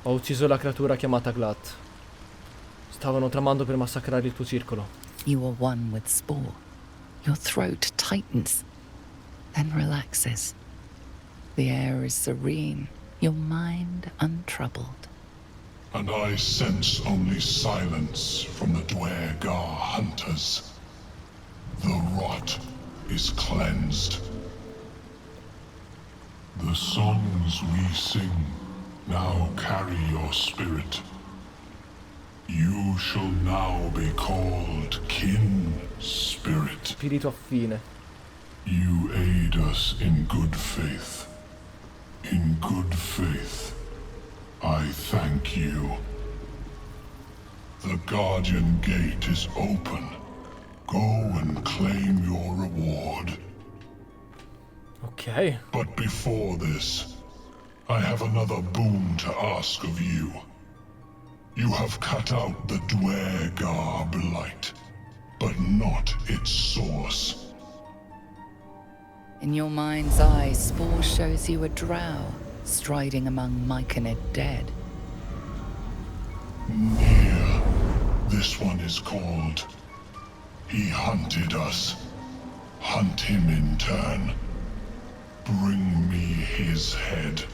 Ho ucciso la creatura chiamata Glut. Stavano tramando per massacrare il tuo circolo. You are one with Spore. Your throat tightens, then relaxes. The air is serene, your mind untroubled. And I sense only silence from the Duergar hunters. The rot is cleansed. The songs we sing now carry your spirit. You shall now be called Kin Spirit. Spirito affine. You aid us in good faith. In good faith, I thank you. The Guardian Gate is open. Go and claim your reward. Ok. But before this, I have another boon to ask of you. You have cut out the Duergar blight, but not its source. In your mind's eye, Spore shows you a drow, striding among Miconid dead. Near. This one is called. He hunted us. Hunt him in turn. Bring me his head,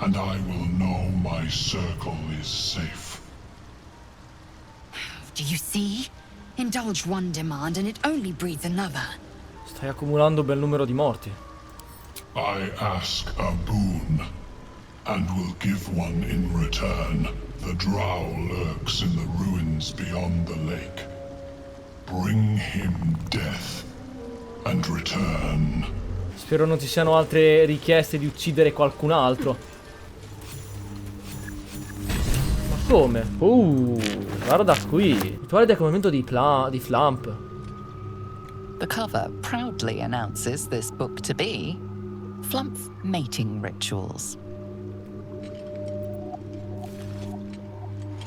and I will know my circle is safe. Do you see? Indulge one demand and it only breeds another. Stai accumulando un bel numero di morti. I ask a boon, and will give one in return. The drow lurks in the ruins beyond the lake. Bring him death, and return. Spero non ci siano altre richieste di uccidere qualcun altro. Ma come? Guarda qui. Rituale di accomodamento di Flamp. The cover proudly announces this book to be Flumph Mating Rituals.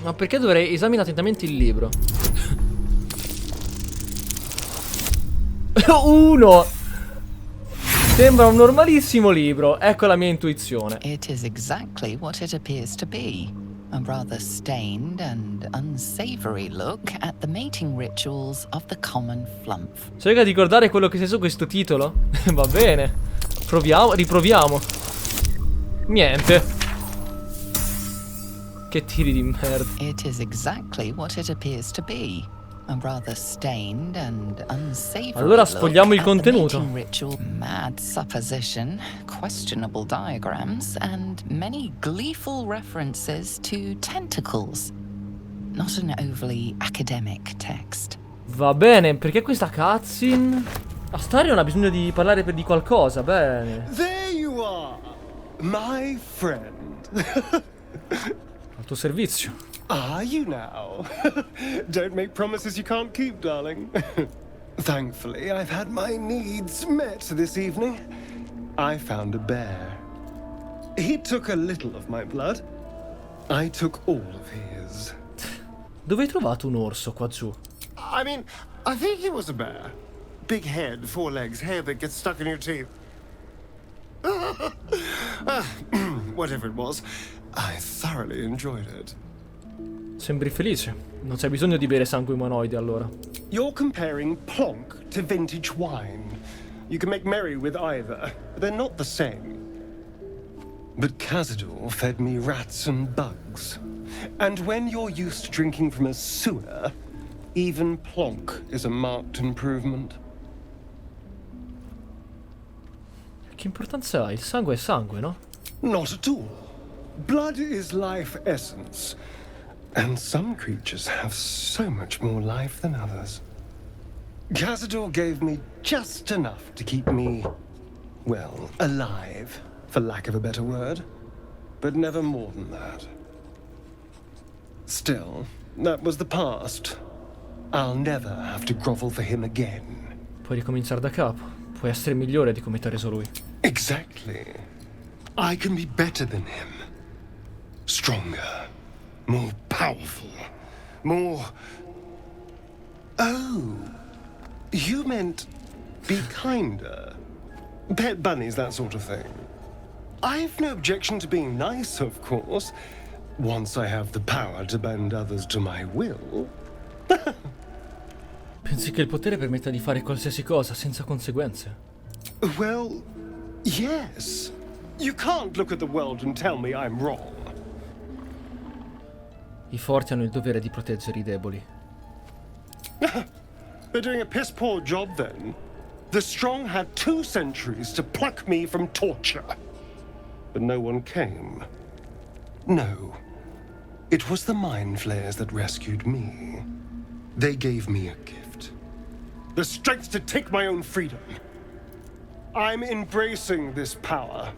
Ma perché dovrei esaminare attentamente il libro? 1! Sembra un normalissimo libro. Ecco la mia intuizione. It is exactly what it appears to be. A rather stained and unsavory look at the mating rituals of the common Flumph. Cerca di ricordare quello che c'è su questo titolo? Va bene. Proviamo, riproviamo. Niente. Che tiri di merda. It is exactly what it appears to be. A rather stained and unsavory allora sfogliamo il contenuto. Ritual, mad supposition, questionable diagrams, and many gleeful references to tentacles. Not an overly academic text. Va bene, perché questa cutscene? Astarion ha bisogno di parlare di qualcosa, bene. There you are, my friend. Al tuo servizio. Are you now? Don't make promises you can't keep, darling. Thankfully, I've had my needs met this evening. I found a bear. He took a little of my blood. I took all of his. Dove hai trovato un orso qua giù? I mean, I think he was a bear. Big head, 4 legs, hair that gets stuck in your teeth. Whatever it was, I thoroughly enjoyed it. Sembri felice. Non c'è bisogno di bere sangue umanoide allora. You're comparing plonk to vintage wine. You can make merry with either, but they're not the same. But Cazador fed me rats and bugs. And when you're used to drinking from a sewer, even plonk is a marked improvement. Che importanza ha? Il sangue è sangue, no? Not at all. Blood is life essence. And some creatures have so much more life than others. Cazador gave me just enough to keep me, well, alive, for lack of a better word. But never more than that. Still, that was the past. I'll never have to grovel for him again. Puoi ricominciare da capo. Puoi essere migliore di come t'ha reso lui. Exactly. I can be better than him. Stronger. More powerful. More... Oh. You meant be kinder. Pet bunnies, that sort of thing. I've no objection to being nice, of course. once I have the power to bend others to my will. Pensi che il potere permetta di fare qualsiasi cosa senza conseguenze? Well, yes. You can't look at the world and tell me I'm wrong. I forti hanno il dovere di proteggere i deboli. They're doing a piss poor job then. The strong had 2 centuries to pluck me from torture. But no one came. No. It was the mind flayers that rescued me. They gave me a gift. The strength to take my own freedom. I'm embracing this power.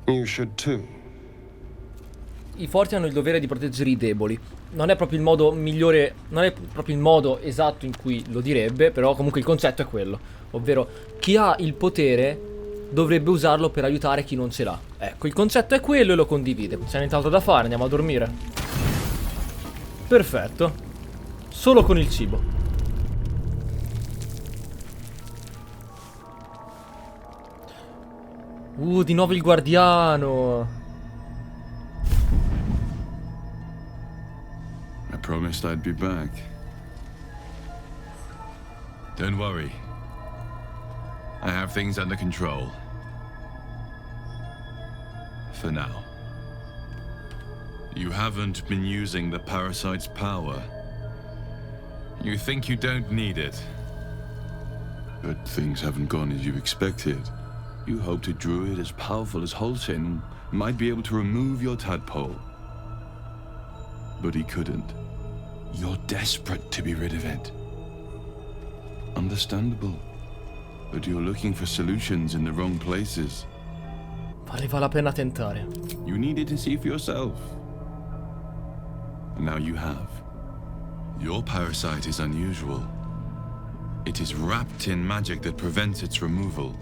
You should too. I forti hanno il dovere di proteggere i deboli. Non è proprio il modo migliore, non è proprio il modo esatto in cui lo direbbe, però comunque il concetto è quello. Ovvero, chi ha il potere dovrebbe usarlo per aiutare chi non ce l'ha. Ecco, il concetto è quello e lo condivide. C'è nient'altro da fare, andiamo a dormire. Perfetto. Solo con il cibo. Di nuovo il guardiano. I promised I'd be back. Don't worry. I have things under control. For now. You haven't been using the parasite's power. You think you don't need it. But things haven't gone as you expected. You hoped a druid as powerful as Holsin might be able to remove your tadpole. But he couldn't. You're desperate to be rid of it. Understandable. But you're looking for solutions in the wrong places. Valeva la pena tentare. You needed to see for yourself. And now you have. Your parasite is unusual. It is wrapped in magic that prevents its removal.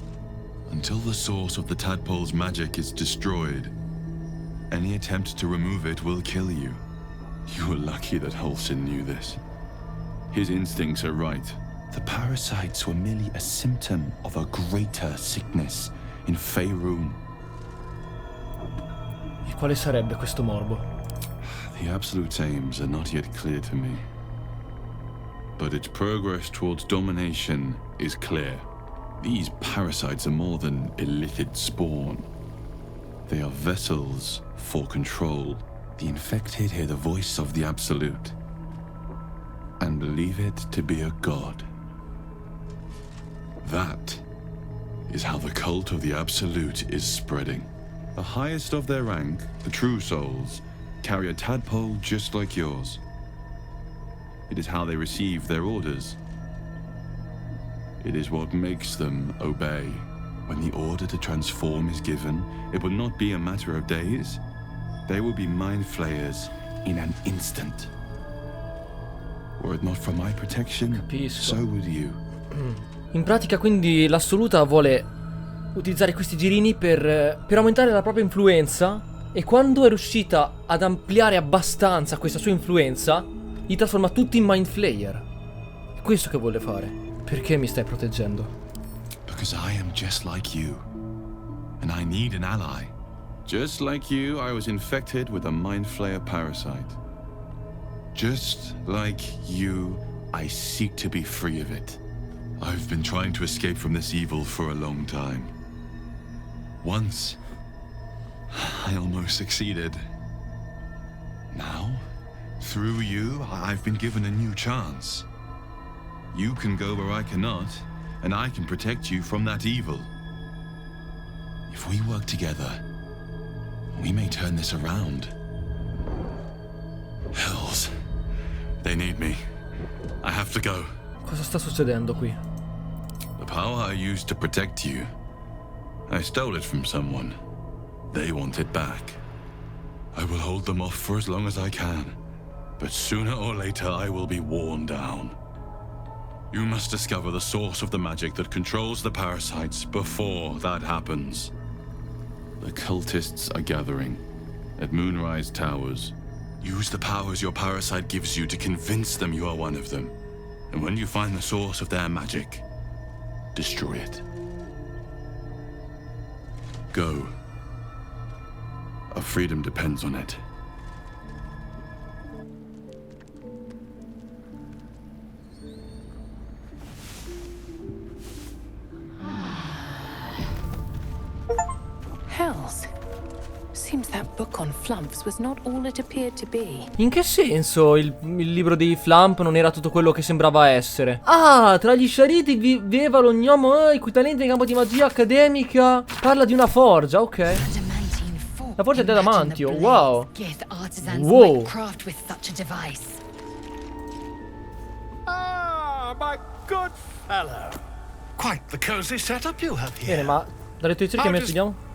Until the source of the tadpole's magic is destroyed, any attempt to remove it will kill you. You were lucky that Holsin knew this. His instincts are right. The parasites were merely a symptom of a greater sickness in Faerun. E quale sarebbe questo morbo? The absolute aims are not yet clear to me. But its progress towards domination is clear. These parasites are more than illicit spawn. They are vessels for control. The infected hear the voice of the Absolute and believe it to be a god. That is how the cult of the Absolute is spreading. The highest of their rank, the true souls, carry a tadpole just like yours. It is how they receive their orders. It is what makes them obey. When the order to transform is given, it will not be a matter of days. They will be mind flayers in an instant. Were it not for my protection, so would you. In pratica quindi l'Assoluta vuole utilizzare questi girini per aumentare la propria influenza, e quando è riuscita ad ampliare abbastanza questa sua influenza, li trasforma tutti in mind flayer. È questo che vuole fare. Perché mi stai proteggendo? Because I am just like you, and I need an ally. Just like you, I was infected with a mind flayer parasite. Just like you, I seek to be free of it. I've been trying to escape from this evil for a long time. Once, I almost succeeded. Now, through you, I've been given a new chance. You can go where I cannot, and I can protect you from that evil. If we work together, we may turn this around. Hells. They need me. I have to go. Cosa sta succedendo qui? The power I used to protect you, I stole it from someone. They want it back. I will hold them off for as long as I can, but sooner or later I will be worn down. You must discover the source of the magic that controls the parasites before that happens. The cultists are gathering at Moonrise Towers. Use the powers your parasite gives you to convince them you are one of them. And when you find the source of their magic, destroy it. Go. Our freedom depends on it. Hells. Seems that book on flumps was not all it appeared to be. In che senso il libro dei Flump non era tutto quello che sembrava essere? Ah, tra gli sciariti viveva lo gnomo i cui talenti in campo di magia accademica. Parla di una forgia, ok. La forgia di adamantio, wow. Wow. Ah, my good fellow. Quite the cozy setup you have here. Bene, ma dalle tue ricerche metti vediamo.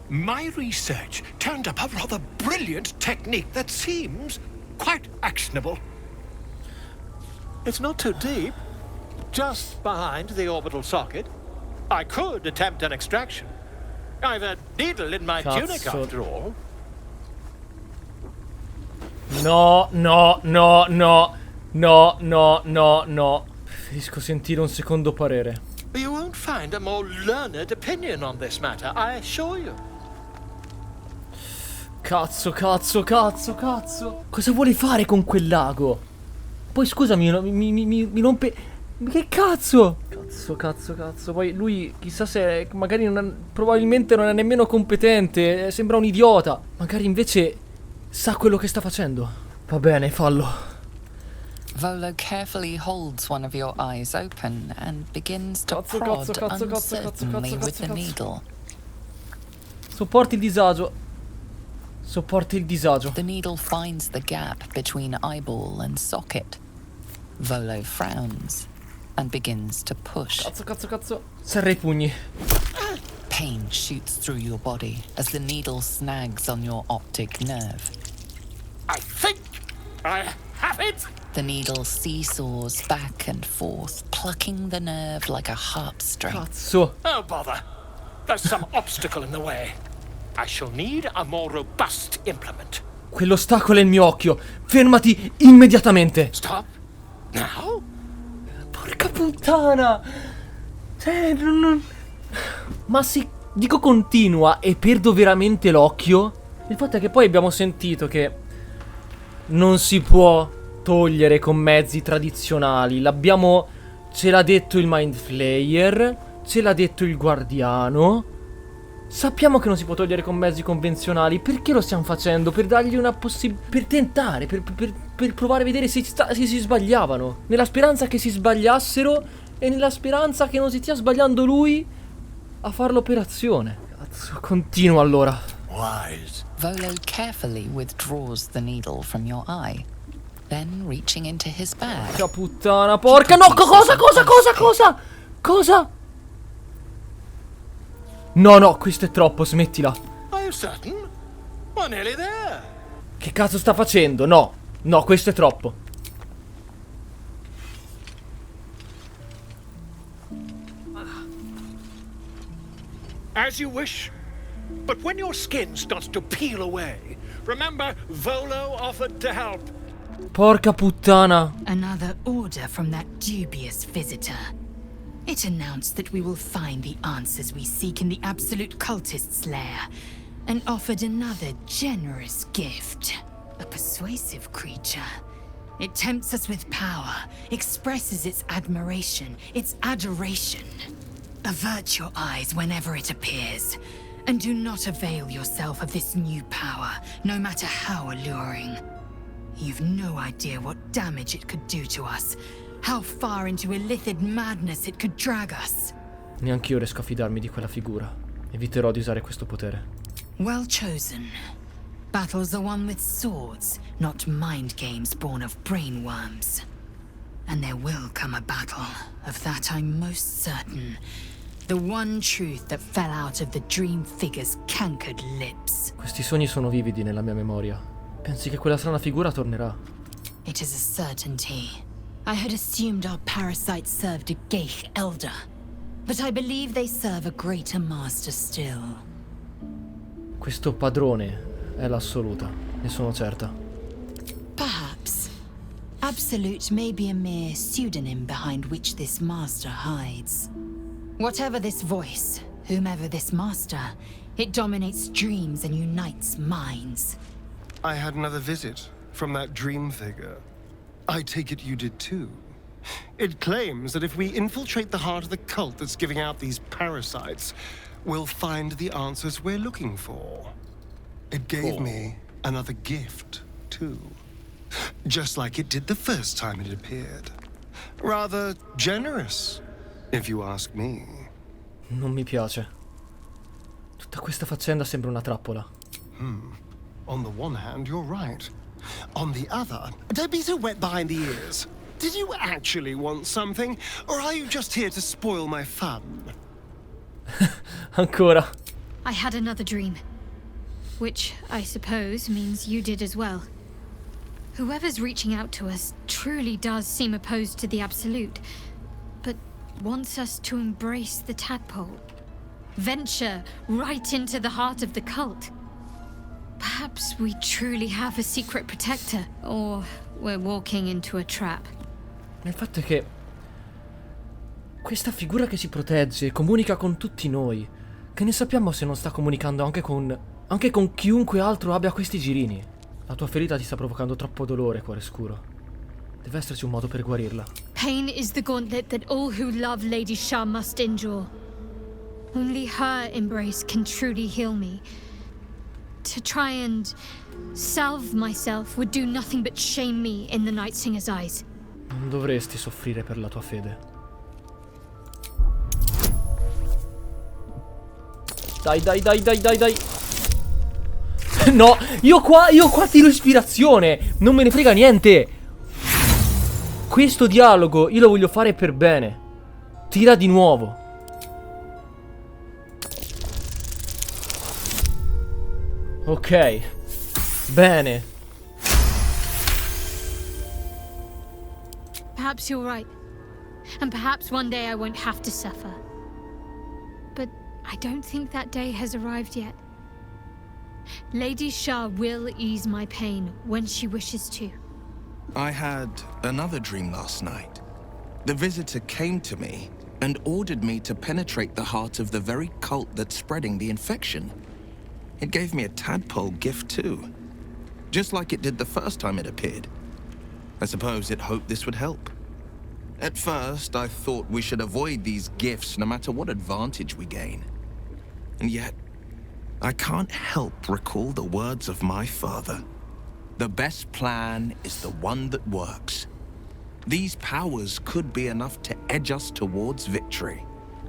My research turned up a rather brilliant technique that seems quite actionable. It's not too deep, just behind the orbital socket. I could attempt an extraction. I've a needle in my tunic after all. No, no, no, no. No, no, no, no. Preferisco sentire un secondo parere. You won't find a more learned opinion on this matter, I assure you. Cazzo, cazzo, cazzo, cazzo. Cosa vuole fare con quel lago? Poi scusami, mi rompe. Che cazzo? Cazzo, cazzo, cazzo. Poi lui, chissà se magari probabilmente non è nemmeno competente. Sembra un idiota. Magari invece sa quello che sta facendo. Va bene, fallo. Volo carefully holds one of your eyes open and begins to prod uncertainly with the needle. Sopporti il disagio. Sopporti il disagio. The needle finds the gap between eyeball and socket. Volo frowns and begins to push. Cazzo, cazzo, cazzo. Serra i pugni. Pain shoots through your body as the needle snags on your optic nerve. I think I have it! The needle seesaws back and forth, plucking the nerve like a harpstring. Cazzo. Oh, bother. There's some obstacle in the way. I shall need a more robust implement. Quell'ostacolo è il mio occhio. Fermati immediatamente. Stop? Now? Porca puttana. Cioè, ma se dico continua e perdo veramente l'occhio. Il fatto è che poi abbiamo sentito che non si può togliere con mezzi tradizionali. Ce l'ha detto il Mind Flayer, ce l'ha detto il Guardiano. Sappiamo che non si può togliere con mezzi convenzionali. Perché lo stiamo facendo? Per dargli una possibilità, per tentare, per provare a vedere se si sbagliavano. Nella speranza che si sbagliassero e nella speranza che non si stia sbagliando lui a fare l'operazione. Cazzo, continuo allora. Wise. Volo carefully withdraws the needle from your eye. Then reaching into his bag. Porca puttana, porca. No, cosa? No, no, questo è troppo, smettila. Are you certain? We're nearly there. Che cazzo sta facendo? No, no, questo è troppo. As you wish. But when your skin starts to peel away, remember Volo offered to help. Porca puttana. Another order from that dubious visitor. It announced that we will find the answers we seek in the absolute cultist's lair, and offered another generous gift. A persuasive creature. It tempts us with power, expresses its admiration, its adoration. Avert your eyes whenever it appears, and do not avail yourself of this new power, no matter how alluring. You've no idea what damage it could do to us. How far into illithid madness it could drag us. Neanch'io riesco a fidarmi di quella figura. Eviterò di usare questo potere. Well chosen. Battles are won with swords, not mind games born of brainworms. And there will come a battle, of that I'm most certain. The one truth that fell out of the dream figure's cankered lips. Questi sogni sono vividi nella mia memoria. Pensi che quella strana figura tornerà? It is a certainty. I had assumed our parasites served a Geich elder, but I believe they serve a greater master still. Questo padrone è l'assoluta, ne sono certa. Perhaps. Absolute may be a mere pseudonym behind which this master hides. Whatever this voice, whomever this master, it dominates dreams and unites minds. I had another visit from that dream figure. I take it you did too. It claims that if we infiltrate the heart of the cult that's giving out these parasites, we'll find the answers we're looking for. It gave me another gift, too. Just like it did the first time it appeared. Rather generous, if you ask me. Non mi piace. Tutta questa faccenda sembra una trappola. On the one hand, you're right. On the other, don't be so wet behind the ears. Did you actually want something, or are you just here to spoil my fun? Ancora. I had another dream. Which, I suppose, means you did as well. Whoever's reaching out to us truly does seem opposed to the Absolute, but wants us to embrace the tadpole. Venture right into the heart of the cult. Perhaps we truly have a secret protector, or we're walking into a trap. Il fatto è che questa figura che ci protegge comunica con tutti noi, che ne sappiamo se non sta comunicando anche con chiunque altro abbia questi girini. La tua ferita ti sta provocando troppo dolore, cuore scuro. Deve esserci un modo per guarirla. Pain is the gauntlet that all who love Lady Shah must endure. Only her embrace can truly heal me. To try and salve myself would do nothing but shame me in the Night Singer's eyes. Non dovresti soffrire per la tua fede. Dai. No, io qua tiro ispirazione. Non me ne frega niente. Questo dialogo io lo voglio fare per bene. Tira di nuovo. Ok. Bene. Perhaps you're right. And perhaps one day I won't have to suffer. But I don't think that day has arrived yet. Lady Shah will ease my pain when she wishes to. I had another dream last night. The visitor came to me and ordered me to penetrate the heart of the very cult that's spreading the infection. It gave me a tadpole gift too, just like it did the first time it appeared. I suppose it hoped this would help. At first, I thought we should avoid these gifts no matter what advantage we gain. And yet, I can't help recall the words of my father. The best plan is the one that works. These powers could be enough to edge us towards victory.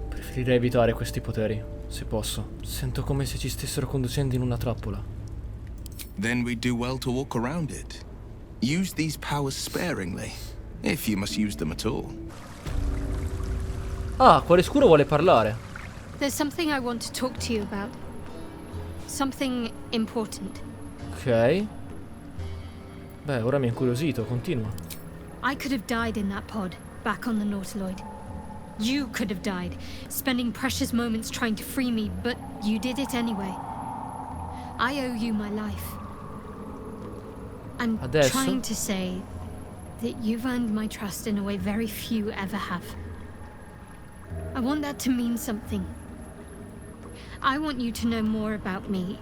Preferirei evitare questi poteri, se posso. Sento come se ci stessero conducendo in una trappola. Then we do well to walk around it. Use these powers sparingly, if you must use them at all. Ah, Cuore Scuro vuole parlare. There's something I want to talk to you about. Something important. Ok. Beh, ora mi ha incuriosito, continua. I could have died in that pod, back on the Nautiloid. You could have died, spending precious moments trying to free me, but you did it anyway. I owe you my life. I'm Adesso? trying to say that you've earned my trust in a way very few ever have. I want that to mean something. I want you to know more about me,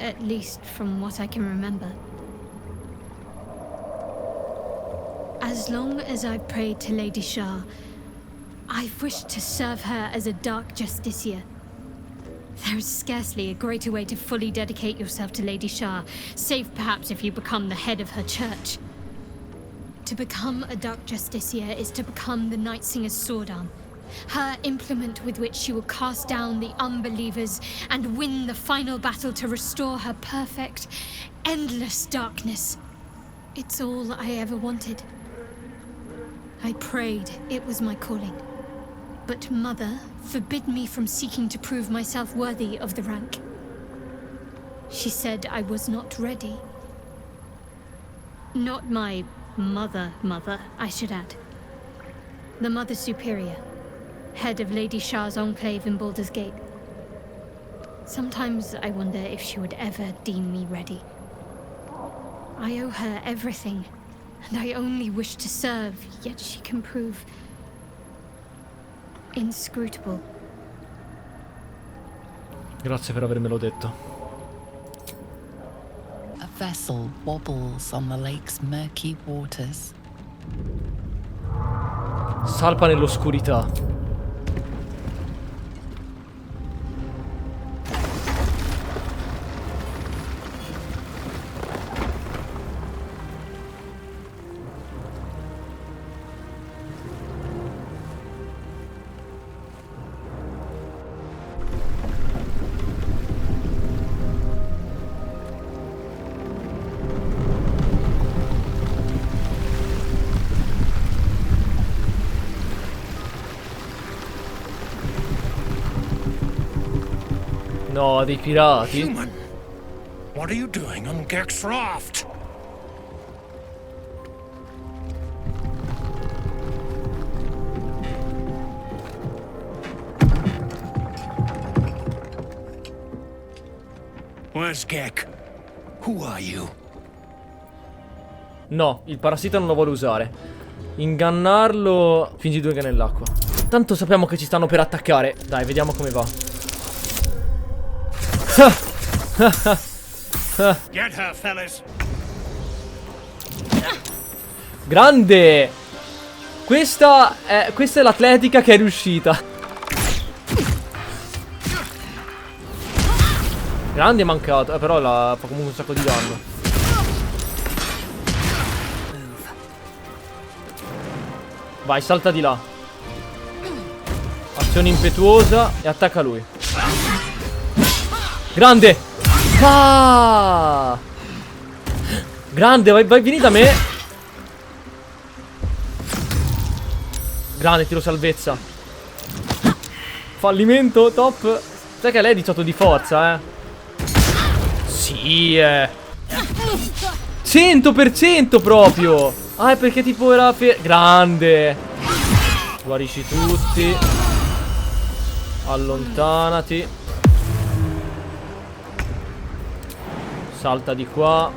at least from what I can remember. As long as I've prayed to Lady Shah, I've wished to serve her as a dark justiciar. There is scarcely a greater way to fully dedicate yourself to Lady Shah, save perhaps if you become the head of her church. To become a dark justiciar is to become the Night Singer's sword arm, her implement with which she will cast down the unbelievers and win the final battle to restore her perfect, endless darkness. It's all I ever wanted. I prayed it was my calling. But Mother forbid me from seeking to prove myself worthy of the rank. She said I was not ready. Not my mother, I should add. The Mother Superior, head of Lady Shah's enclave in Baldur's Gate. Sometimes I wonder if she would ever deem me ready. I owe her everything, And I only wish to serve, yet she can prove inscrutable. Grazie per avermelo detto. A vessel wobbles on the lake's murky waters. Salpa nell'oscurità. No, dei pirati. Human, what are you doing on Gek's raft? Where's Gek? Who are you? No, il parassita non lo vuole usare. Ingannarlo. Fingi Duergar nell'acqua. Tanto sappiamo che ci stanno per attaccare. Dai, vediamo come va. Get her, fellas. Grande! Questa è l'atletica che è riuscita. Grande mancato. Però fa comunque un sacco di danno. Vai, salta di là. Azione impetuosa e attacca lui. Grande! Ah! Grande, vai, vieni da me. Grande, tiro salvezza. Fallimento, top. Sai che lei è 18 di forza, Sì, 100% proprio. Ah, è perché tipo era grande. Guarisci tutti. Allontanati. Salta di qua.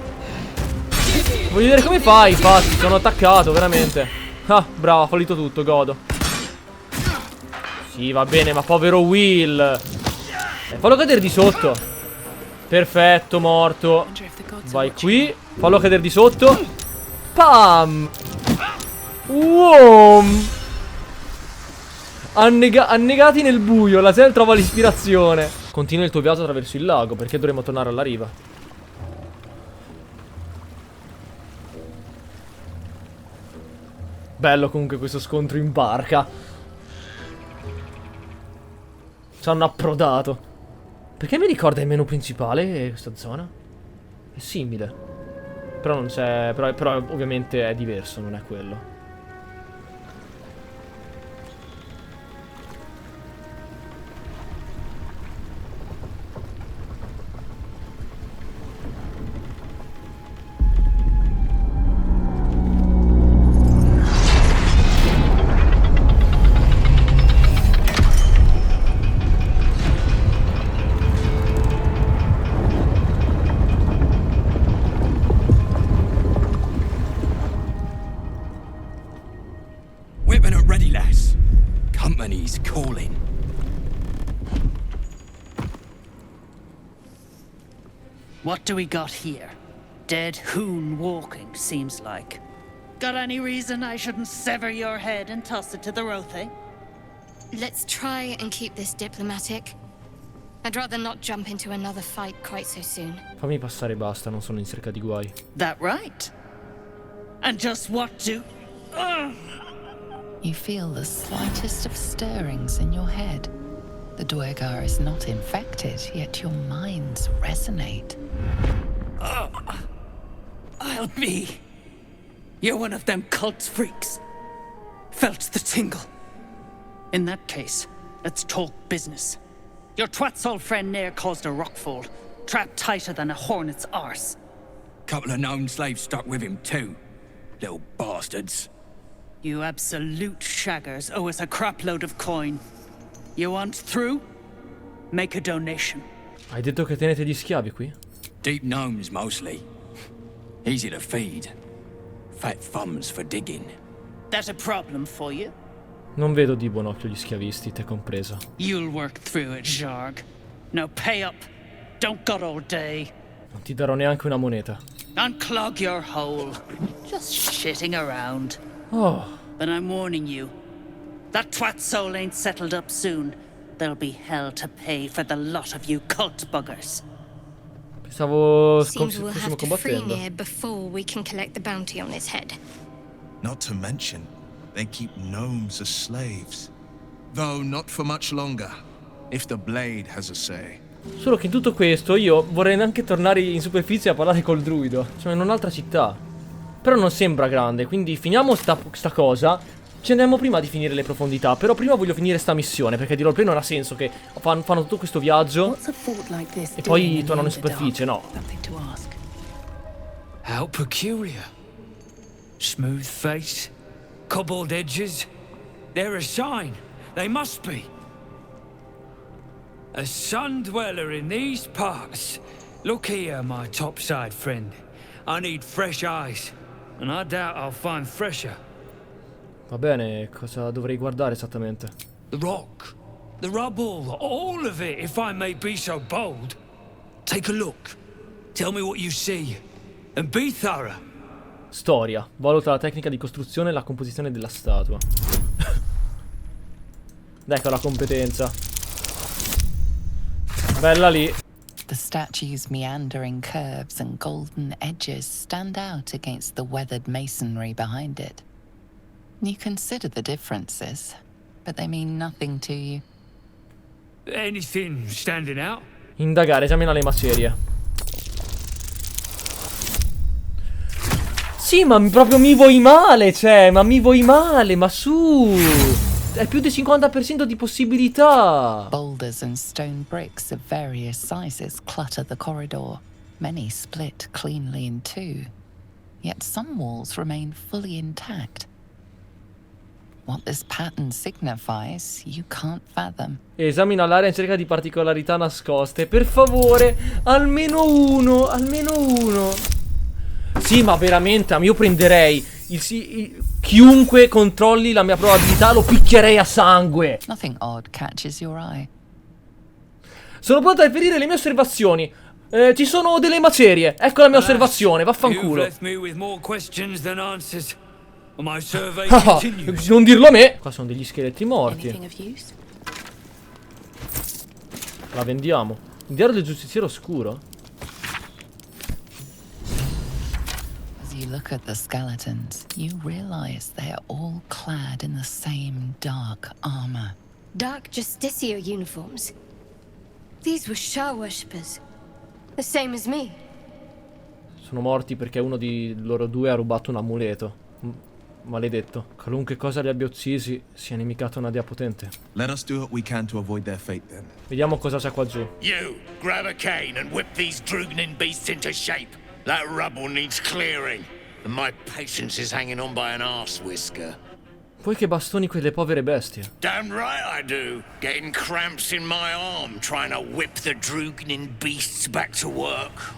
Voglio vedere come fai. Infatti, sono attaccato, veramente. Ah, bravo, ha fallito tutto, godo. Sì, va bene, ma povero Will. Fallo cadere di sotto. Perfetto, morto. Vai qui. Fallo cadere di sotto. Pam. Wow. Annegati nel buio. La Zel trova l'ispirazione. Continua il tuo viaggio attraverso il lago, perché dovremo tornare alla riva. Bello comunque questo scontro in barca. Ci hanno approdato. Perché mi ricorda il menu principale questa zona? È simile. Però non c'è. Però ovviamente è diverso, non è quello. What do we got here? Dead hoon walking, seems like. Got any reason I shouldn't sever your head and toss it to the Rothe? Let's try and keep this diplomatic. I'd rather not jump into another fight quite so soon. Fammi passare, basta, non sono in cerca di guai. That right? And just what do... You feel the slightest of stirrings in your head. The Duergar is not infected, yet your minds resonate. I'll be. You're one of them cult freaks. Felt the tingle. In that case, let's talk business. Your twat's old friend Nair caused a rockfall, trapped tighter than a hornet's arse. Couple of known slaves stuck with him too. Little bastards. You absolute shaggers owe us a crapload of coin. You want through? Make a donation. Hai detto che tenete gli schiavi qui? Deep gnomes mostly. Easy to feed. fat thumbs for digging. That a problem for you? Non vedo di buon occhio gli schiavisti, te compresa. You'll work through it, Zharg. Now pay up. Don't got all day. Non ti darò neanche una moneta. Unclog your hole. Just shitting around. Oh. But I'm warning you. That twat soul ain't settled up soon. There'll be hell to pay for the lot of you cult buggers. Pensavo Seems we'll fossimo have to free combattendo. Nere before we can collect the bounty on his head. Not to mention, they keep gnomes as slaves. Though not for much longer, if the blade has a say. Solo che in tutto questo io vorrei anche tornare in superficie a parlare col druido. Cioè in un'altra città. Però non sembra grande, quindi finiamo sta cosa. Ci andiamo prima di finire le profondità. Però prima voglio finire sta missione, perché di roleplay non ha senso che fanno tutto questo viaggio e poi tornano in superficie, no. How peculiar. Smooth face, cobbled edges. They're a sign. They must be. A sun dweller in these parts. Look here, my topside friend. I need fresh eyes, and I doubt I'll find fresher. Va bene, cosa dovrei guardare esattamente? The rock, the rubble, all of it, if I may be so bold. Take a look. Tell me what you see, and be thorough. Storia. Valuta la tecnica di costruzione e la composizione della statua. Ecco la competenza. Bella lì. The statue's meandering curves and golden edges stand out against the weathered masonry behind it. You consider the differences, but they mean nothing to you. Anything standing out? Indagare, esamina le macerie. Sì, ma proprio mi vuoi male, cioè, ma mi vuoi male, ma su! È più del 50% di possibilità! Boulders and stone bricks of various sizes clutter the corridor, many split cleanly in two. Yet some walls remain fully intact. What this pattern signifies, you can't fathom. Esamina l'area in cerca di particolarità nascoste. Per favore, almeno uno, almeno uno. Sì, ma veramente, io prenderei chiunque controlli la mia probabilità, lo picchierei a sangue. Nothing odd catches your eye. Sono pronto a riferire le mie osservazioni. Ci sono delle macerie. Ecco la mia osservazione, vaffanculo. Non dirlo a me. Qua sono degli scheletri morti. La vendiamo. Il diario del giustiziere oscuro. As you look at the skeletons, you realize they are all clad in the same dark armor. Dark Justicia uniforms. These were Shah worshippers. The same as me. Sono morti perché uno di loro due ha rubato un amuleto. Maledetto. Qualunque cosa li abbia uccisi, sia nemicato una dea potente. Let us do what we can to avoid their fate then. Vediamo cosa c'è qua giù. You, grab a cane and whip these droogening beasts into shape. That rubble needs clearing. And my patience is hanging on by an arse whisker. Poi che bastoni quelle povere bestie. Damn right I do. Getting cramps in my arm trying to whip the droogening beasts back to work.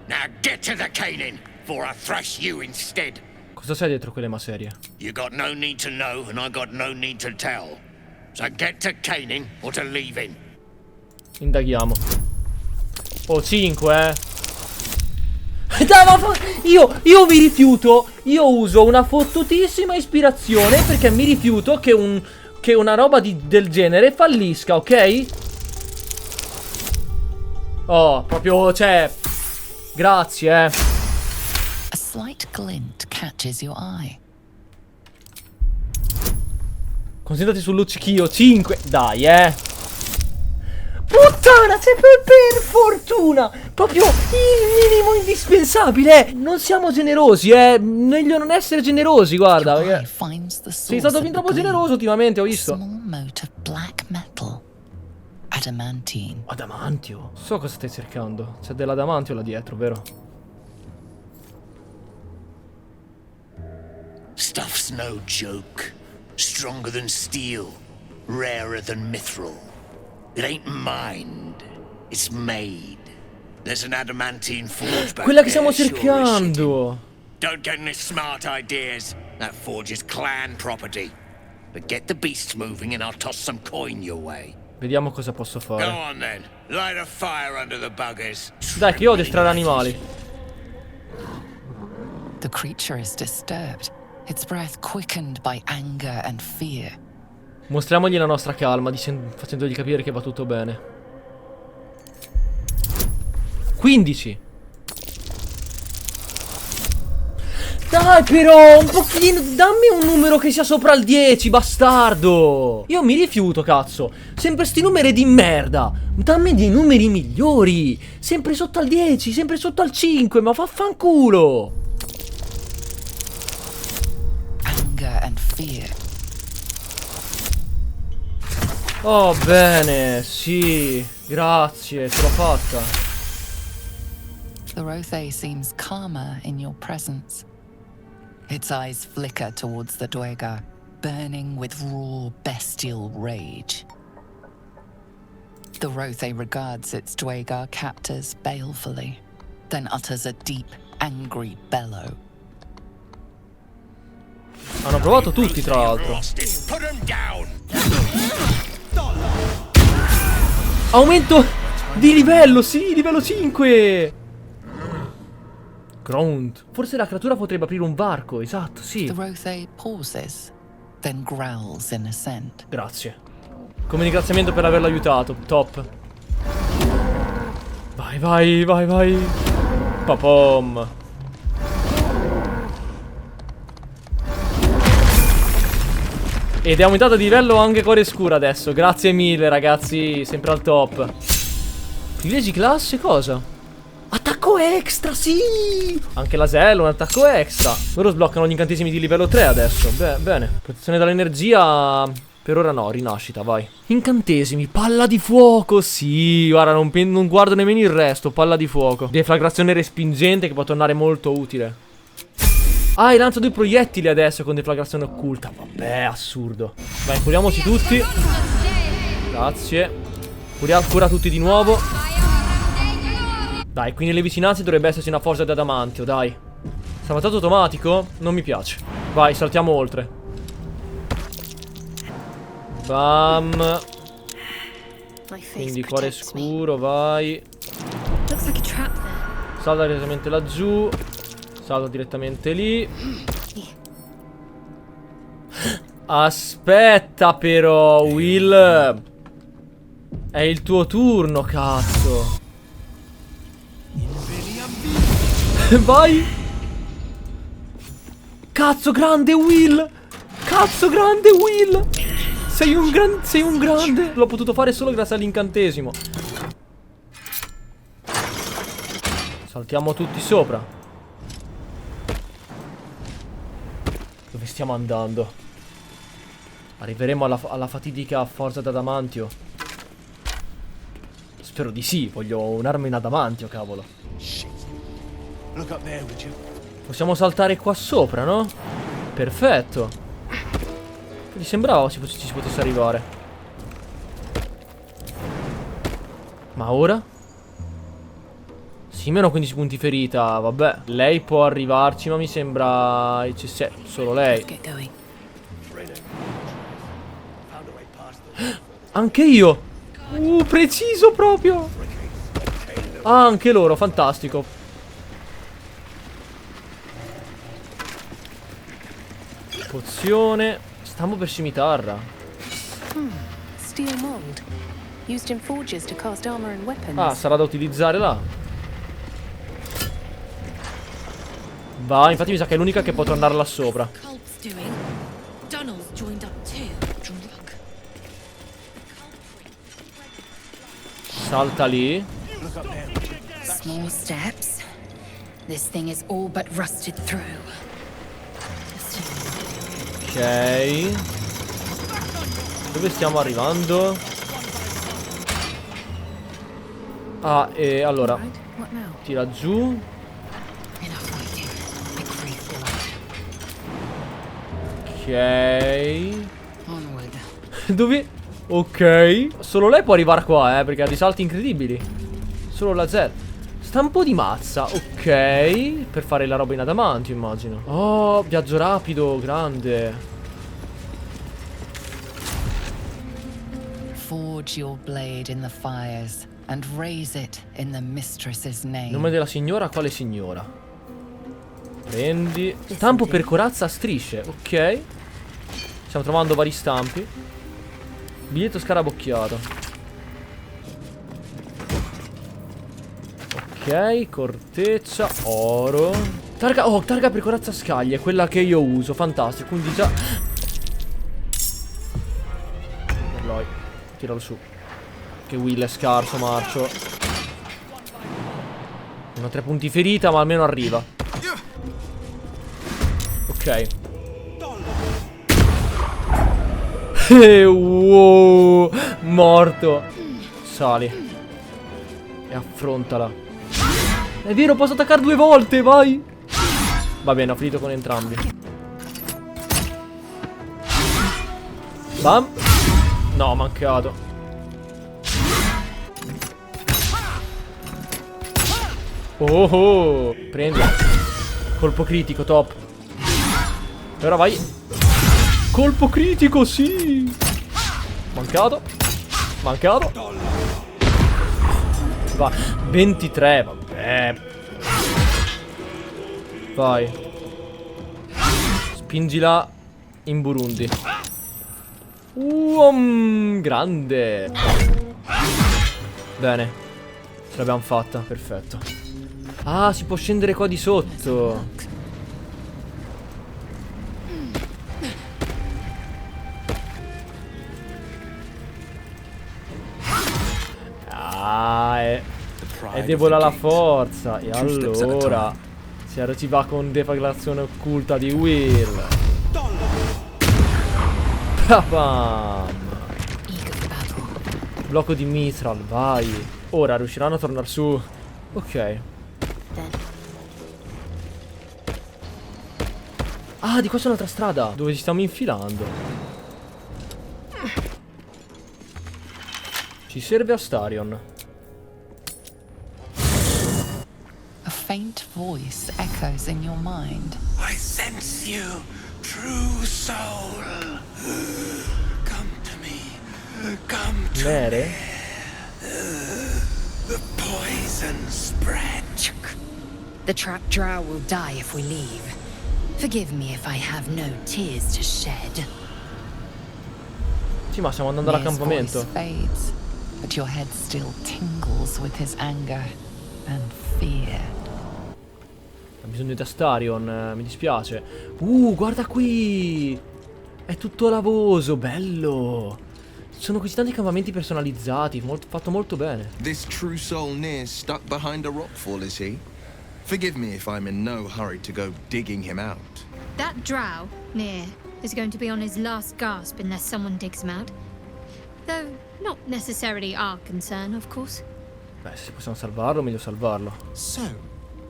Now get to the caning, for I thrash you instead. Cosa c'è dietro quelle macerie? You got no need to know, and I got no need to tell. So get to caning or to leaving. Indaghiamo. Oh, 5, Io mi rifiuto. Io uso una fottutissima ispirazione perché mi rifiuto che una roba del genere fallisca, ok? Oh, proprio, cioè, grazie, A slight glint catches your eye. Concentrati sul luccichio. 5. Dai, Puttana, c'è per fortuna proprio il minimo indispensabile. Non siamo generosi, meglio non essere generosi, guarda, perché sei stato fin troppo generoso ultimamente, ho visto. Small mote of black metal. Adamantine. Adamantio? So cosa stai cercando. C'è dell'adamantio là dietro, vero? Stuff's no joke. Stronger than steel. Rarer than mithril. It ain't mined. It's made. There's an adamantine forge back Quella che stiamo there, cercando. Don't get any smart ideas. That Forge's clan property. But get the beasts moving and I'll toss some coin your way. Vediamo cosa posso Go fare. on then. Light a fire under the buggers. Dai, che io ho addestrare animali. The creature is disturbed, its breath quickened by anger and fear. Mostriamogli la nostra calma, facendogli capire che va tutto bene. 15. Dai però, un pochino, dammi un numero che sia sopra il 10, bastardo. Io mi rifiuto, cazzo. Sempre sti numeri di merda. Dammi dei numeri migliori. Sempre sotto al 10, sempre sotto al 5, ma vaffanculo. Anger and fear. Oh, bene, sì, grazie, ce l'ho fatta. The Rothe seems calmer in your presence. Its eyes flicker towards the Duergar, burning with raw, bestial rage. The Rothe regards its Duergar captors balefully, then utters a deep, angry bellow. Hanno provato tutti, tra l'altro. Aumento di livello, sì, livello 5. Ground. Forse la creatura potrebbe aprire un varco, esatto, sì. The Rothe pauses, then growls in assent. Grazie. Come ringraziamento per averlo aiutato, top. Vai, vai, vai, vai. Papom. Ed è aumentato di livello anche Core Scura adesso. Grazie mille, ragazzi, sempre al top. Privilegi classe, cosa? Attacco extra, sì! Anche l'asello, un attacco extra. Loro sbloccano gli incantesimi di livello 3 adesso. Bene. Protezione dall'energia. Per ora no, rinascita, vai. Incantesimi, palla di fuoco, sì. Guarda, non guardo nemmeno il resto. Palla di fuoco. Deflagrazione respingente che può tornare molto utile. Ah, e lancio 2 proiettili adesso con deflagrazione occulta. Vabbè, assurdo. Vai, curiamoci tutti. Grazie. Cura tutti di nuovo. Dai, qui nelle vicinanze dovrebbe esserci una forgia di adamantio, dai. Salvataggio automatico? Non mi piace. Vai, saltiamo oltre. Bam. Quindi cuore scuro, vai. Salta direttamente laggiù. Salta direttamente lì. Aspetta però, Will. È il tuo turno, cazzo. Vai. Cazzo grande Will. Cazzo grande Will. Sei un grande. L'ho potuto fare solo grazie all'incantesimo. Saltiamo tutti sopra. Dove stiamo andando? Arriveremo alla fatidica forza d'adamantio. Spero di sì. Voglio un'arma in adamantio, cavolo. Possiamo saltare qua sopra, no? Perfetto. Mi sembrava ci si potesse arrivare. Ma ora? Sì, meno 15 punti ferita. Vabbè, lei può arrivarci, ma mi sembra solo lei. Anche io. Preciso proprio. Ah, anche loro, fantastico. Pozione. Stiamo per scimitarra. Steel mold. Used in forges to cast armor and weapons. Ah, sarà da utilizzare là. Va, infatti mi sa che è l'unica che può tornare là sopra. Salta lì. Small steps. This thing is all but rusted through. Ok. Dove stiamo arrivando? Ah, e allora tira giù. Ok. Dove? Ok. Solo lei può arrivare qua, perché ha dei salti incredibili. Solo la Z. Stampo di mazza, ok. Per fare la roba in adamantio, immagino. Oh, viaggio rapido, grande. Forge your blade in the fires and raise it in the mistress's name. Nome della signora, quale signora? Prendi. Stampo per corazza a strisce, ok. Stiamo trovando vari stampi. Biglietto scarabocchiato. Ok, corteccia, oro. Targa, oh, targa per corazza a scaglie, quella che io uso, fantastico. Quindi già Verloi, tiralo su. Che Will è scarso, marcio. Non ho 3 punti ferita, ma almeno arriva. Ok. Wow, morto. Sali e affrontala. È vero, posso attaccare 2 volte, vai. Va bene, ho finito con entrambi. Bam. No, ho mancato. Oh, oh. Prendi. Colpo critico, top. E ora vai. Colpo critico, sì. Mancato. Mancato. Va. 23, vabbè. Vai. Spingila in Burundi. Grande. Bene. Ce l'abbiamo fatta, perfetto. Ah, si può scendere qua di sotto. È debole alla forza. E allora si va con deflagrazione occulta di Will. Papam. Blocco di Mithral, vai. Ora riusciranno a tornare su. Ok. Ah, di qua c'è un'altra strada dove ci stiamo infilando. Ci serve Astarion. A faint voice echoes in your mind. I sense you, true soul. Come to me. Come to Nere? The poison spread. The trapped drow will die if we leave. Forgive me if I have no tears to shed. Sì, ma stiamo andando all'accampamento. Fades, but your head still tingles with his anger and fear. Ho bisogno di Astarion, mi dispiace. Guarda qui! È tutto lavoso, bello! Ci sono questi tanti accampamenti personalizzati, fatto molto bene. This true soul near stuck behind a rockfall, is he? Forgive me if I'm in no hurry to go digging him out. That drow, near, is going to be on his last gasp unless someone digs him out. Though not necessarily our concern, of course. Beh, se possiamo salvarlo, meglio salvarlo. So,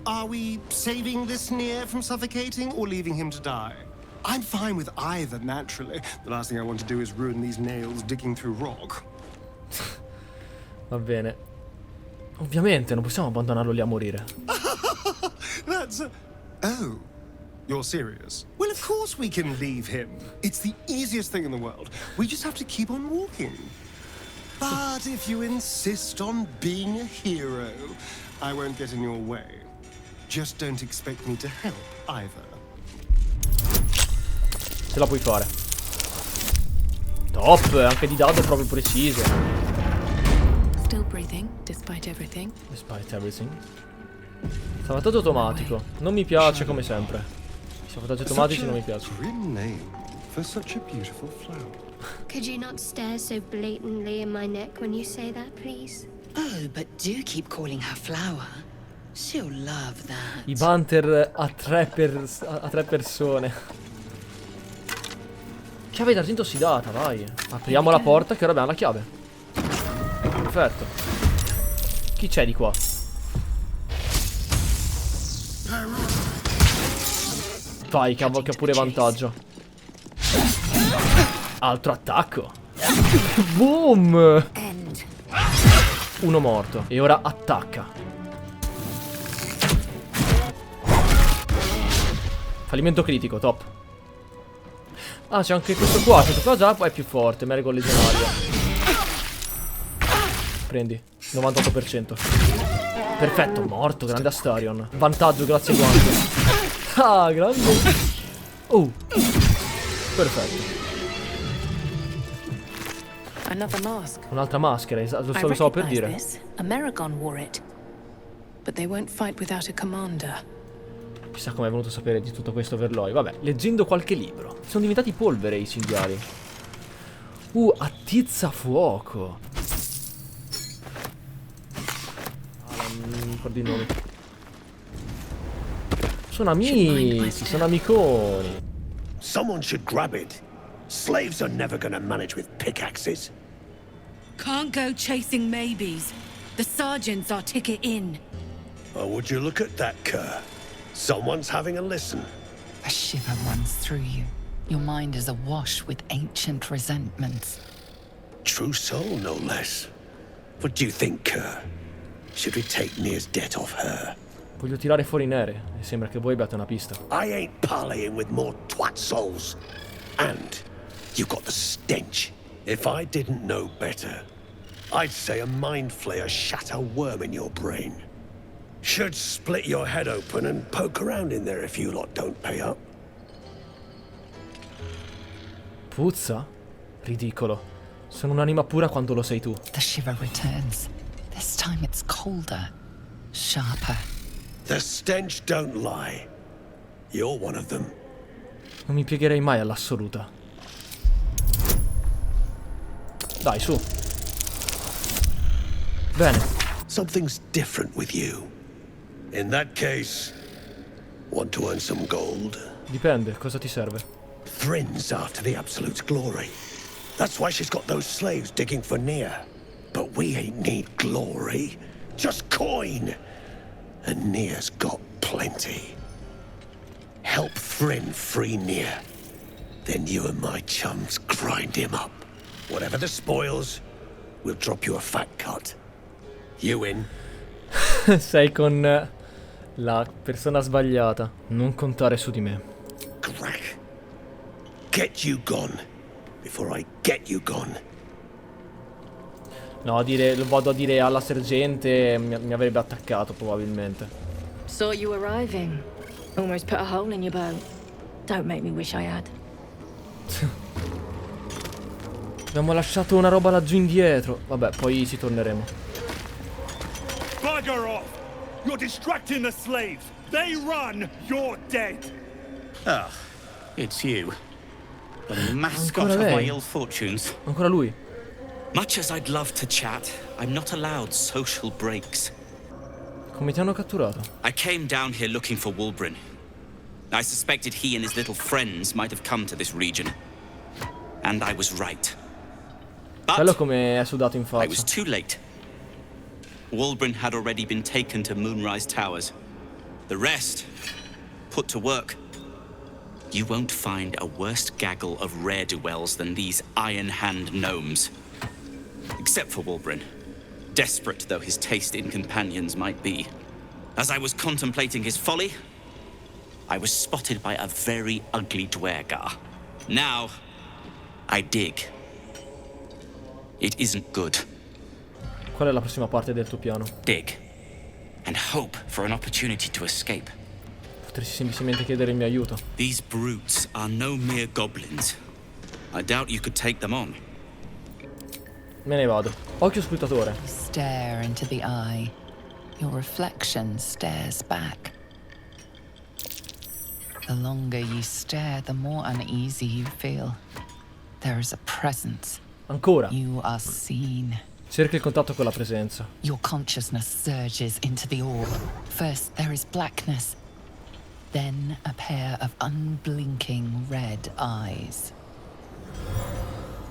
are we saving this Nier from suffocating or leaving him to die? I'm fine with either, naturally. The last thing I want to do is ruin these nails digging through rock. Va bene. Ovviamente non possiamo abbandonarlo lì a morire. That's... Oh, you're serious? Well, of course we can leave him. It's the easiest thing in the world. We just have to keep on walking. But if you insist on being a hero, I won't get in your way. Just don't expect me to help either. Ce la puoi fare. Top, anche di dado è proprio preciso. Still breathing, despite everything. Despite everything. Salvataggio automatico. Non mi piace come sempre. I salvataggi automatici non mi piacciono. Could you not stare so blatantly in my neck when you say that, please? Oh, but do keep calling her flower. She'll love that. I banter a tre persone. Chiave d'argento ossidata, vai. Apriamo la porta che ora abbiamo la chiave. Perfetto. Chi c'è di qua? Vai, che ha pure vantaggio. Altro attacco. Boom. Uno morto. E ora attacca. Fallimento critico, top. Ah, c'è anche questo qua. Questo qua già è più forte. Merego legionario. Prendi. 98%. Perfetto, morto. Grande Astarion. Vantaggio, grazie guanto. Ah, grande. Perfetto. Another mask. Un'altra maschera, lo so per dire. Amerigon wore it. But they won't fight without a commander. Chissà come è venuto a sapere di tutto questo Verloi. Vabbè, leggendo qualche libro. Sono diventati polvere i cinghiali. Attizza fuoco. Non mi ricordo i nomi. Sono amici, sono amiconi. Someone should grab it. Slaves are never gonna manage with pickaxes. Can't go chasing maybes. The sergeants are ticket in. Oh, would you look at that, Kerr? Someone's having a listen. A shiver runs through you. Your mind is awash with ancient resentments. True soul, no less. What do you think, Kerr? Should we take Nir's debt off her? Voglio tirare fuori Nere e sembra che voi abbiate una pista. I ain't parleying with more twat souls. And you got the stench. If I didn't know better, I'd say a mind flayer shat a worm in your brain. Should split your head open and poke around in there if you lot don't pay up. Puzza? Ridicolo. Sono un'anima pura quando lo sei tu. The shiver returns. This time it's colder, sharper. The stench don't lie. You're one of them. Non mi piegherei mai all'assoluta. Dai, su. Bene. Something's different with you. In that case, want to earn some gold? Dipende, cosa ti serve? Thrin's after the absolute glory. That's why she's got those slaves digging for Nir. But we ain't need glory, just coin. And Nir's got plenty. Help Thrin free Nir. Then you and my chums grind him up. Whatever the spoils, we'll drop you a fat cut. You in? Sei con la persona sbagliata. Non contare su di me. Crack. Get you gone before I get you gone. No, lo vado a dire alla sergente, mi avrebbe attaccato probabilmente. Saw you arriving. Almost put a hole in your bow. Don't make me wish I had. Abbiamo lasciato una roba laggiù indietro. Vabbè, poi ci torneremo. Bugger off! You're distracting the slaves. They run, you're dead. Ah, it's you. The mascot of my ill fortunes. Ancora lui. Much as I'd love to chat, I'm not allowed social breaks. Come ti hanno catturato? I came down here looking for Wulbren. I suspected he and his little friends might have come to this region. And I was right. Bello come è sudato in faccia. I was too late. Wulbren had already been taken to Moonrise Towers. The rest, put to work. You won't find a worse gaggle of ne'er-do-wells than these Iron Hand gnomes. Except for Wulbren, desperate though his taste in companions might be. As I was contemplating his folly, I was spotted by a very ugly Duergar. Now, I dig. It isn't good. Qual è la prossima parte del tuo piano? Dig. And hope for an opportunity to escape. Potresti semplicemente chiedere il mio aiuto. These brutes are no mere goblins. I doubt you could take them on. Me ne vado. Occhio scrutatore. You stare into the eye. Your reflection stares back. The longer you stare, the more uneasy you feel. There is a presence. Ancora. You are seen. Cerca il contatto con la presenza. Your consciousness surges into the orb. First there is blackness. Then a pair of unblinking red eyes.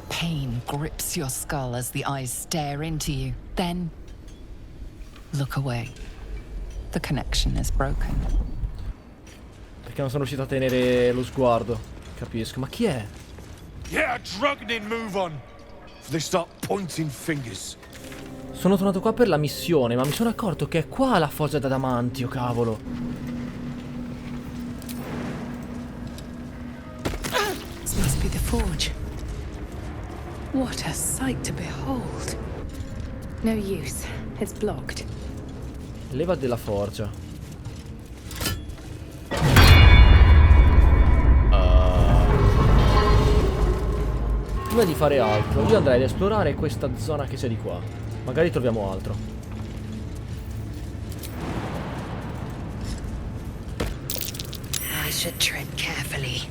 Pain grips your skull as the eyes stare into you. Then, look away. The connection is broken. Perché non sono riuscito a tenere lo sguardo. Capisco. Ma chi è? Yeah, Drugnin, move on. They start pointing fingers. Sono tornato qua per la missione, ma mi sono accorto che è qua la forgia d'adamantio, cavolo. forge. What a sight to behold. No use. It's blocked. Leva della forgia. Prima di fare altro, io andrei ad esplorare questa zona che c'è di qua. Magari troviamo altro. I should tread carefully.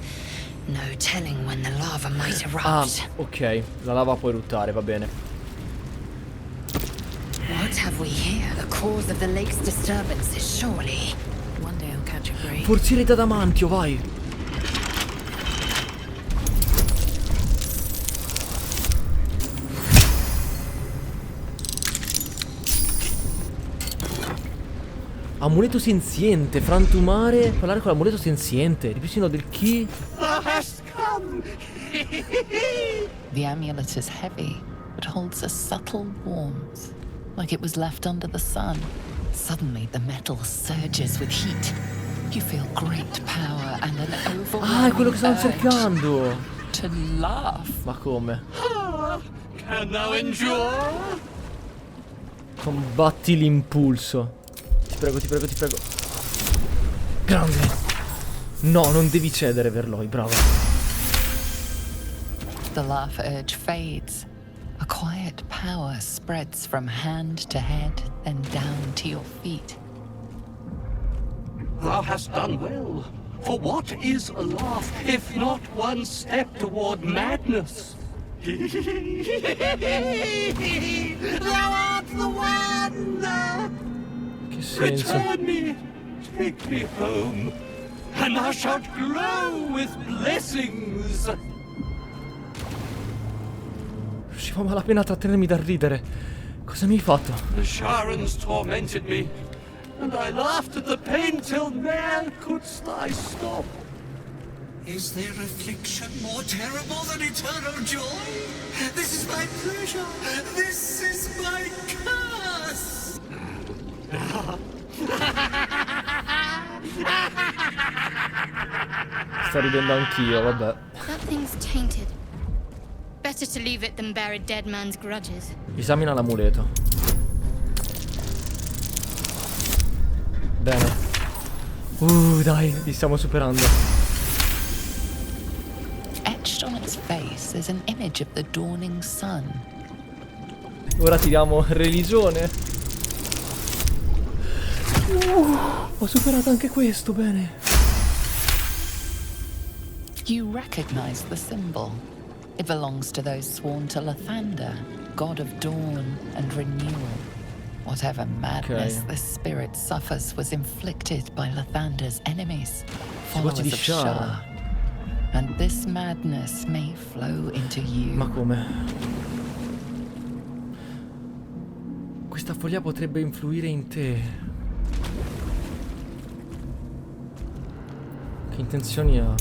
No telling when the lava might erupt. Ah, ok. La lava può eruttare, va bene. What have we here? The cause of the lake's disturbances, surely. One day I'll catch a break. Forziere d'adamantio, vai. Amuleto senziente, frantumare, parlare con l'amuleto senziente, ripristino del chi? The amulet is heavy, but holds a subtle warmth, like it was left under the sun. Suddenly the metal surges with heat. You feel great power and an overwhelming Ah, è quello che stavo urge cercando! to laugh. Ma come? Can thou endure? Combatti l'impulso. Ti prego, ti prego, ti prego. Grande. No, non devi cedere, Verloi, brava. The laugh urge fades. A quiet power spreads from hand to head, then down to your feet. Thou hast done well. For what is a laugh if not one step toward madness? Thou art the one! Che senso? Return me, take me home, and thou shalt glow with blessings. Riuscivo a malapena a trattenermi dal ridere. Cosa mi hai fatto? The Sharons tormented me, and I laughed at the pain till ne'er couldst I stop. Is there affliction more terrible than eternal joy? This is my pleasure. This is my curse. Sto ridendo anch'io, vabbè. That thing's tainted. Better to leave it than bear a dead man's grudges. Esamina l'amuleto. Bene. Dai, li stiamo superando. Etched on its face is an image of the dawning sun. Ora tiriamo religione. Ho superato anche questo, bene. You recognize the symbol. It belongs to those sworn to Lathander, god of dawn and renewal. Whatever madness Okay. this spirit suffers was inflicted by Lathander's enemies, Seguaci di followers of Shar. Shar. And this madness may flow into you. Ma come? Questa foglia potrebbe influire in te. Che intenzioni ha?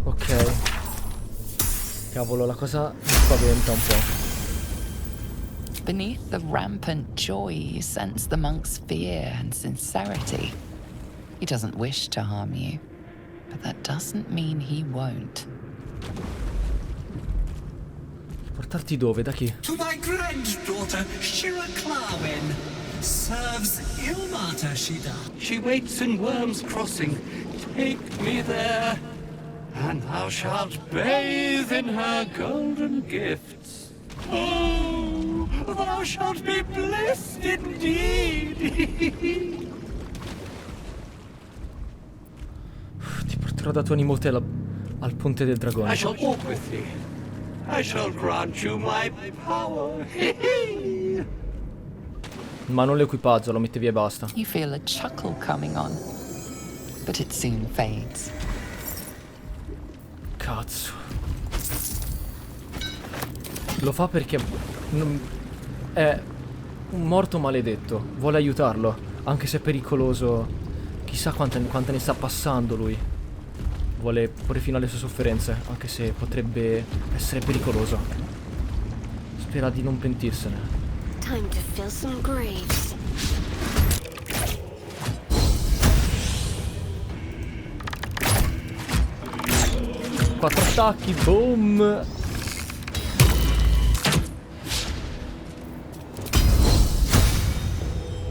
Ok. Cavolo, la cosa mi spaventa un po'. Beneath the rampant joy, you sense the monk's fear and sincerity. He doesn't wish to harm you, but that doesn't mean he won't. Portarti dove? Da chi? To my granddaughter, Shira Clarwin. Serves Ilmata, she does. She waits in Worm's Crossing. Take me there, and thou shalt bathe in her golden gifts. Oh, thou shalt be blessed indeed. Ti porterò da tua nipote al ponte del dragone. I shall walk with thee. I shall grant you my power. Ma non l'equipaggio, lo metti via e basta. You feel a chuckle coming on, but it soon fades. Cazzo. Lo fa perché è un morto maledetto. Vuole aiutarlo, anche se è pericoloso. Chissà quanta ne sta passando lui. Vuole porre fino alle sue sofferenze, anche se potrebbe essere pericoloso. Spera di non pentirsene. Time to fill some graves. 4 attacchi, boom.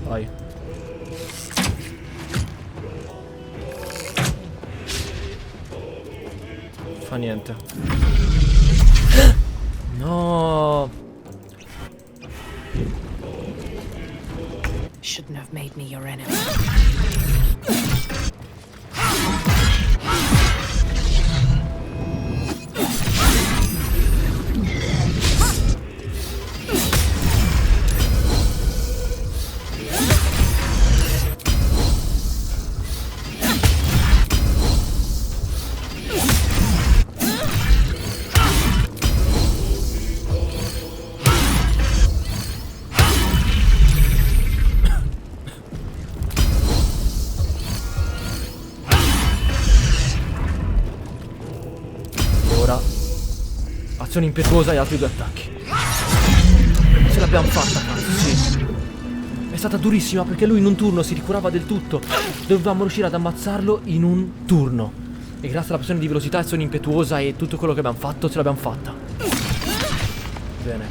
Vai. Fa niente. No. Shouldn't have made me your enemy. Azione impetuosa e altri 2 attacchi. Ce l'abbiamo fatta, cazzo, sì. È stata durissima perché lui in un turno si ricurava del tutto. Dovevamo riuscire ad ammazzarlo in un turno. E grazie alla pressione di velocità, azione impetuosa e tutto quello che abbiamo fatto, ce l'abbiamo fatta. Bene.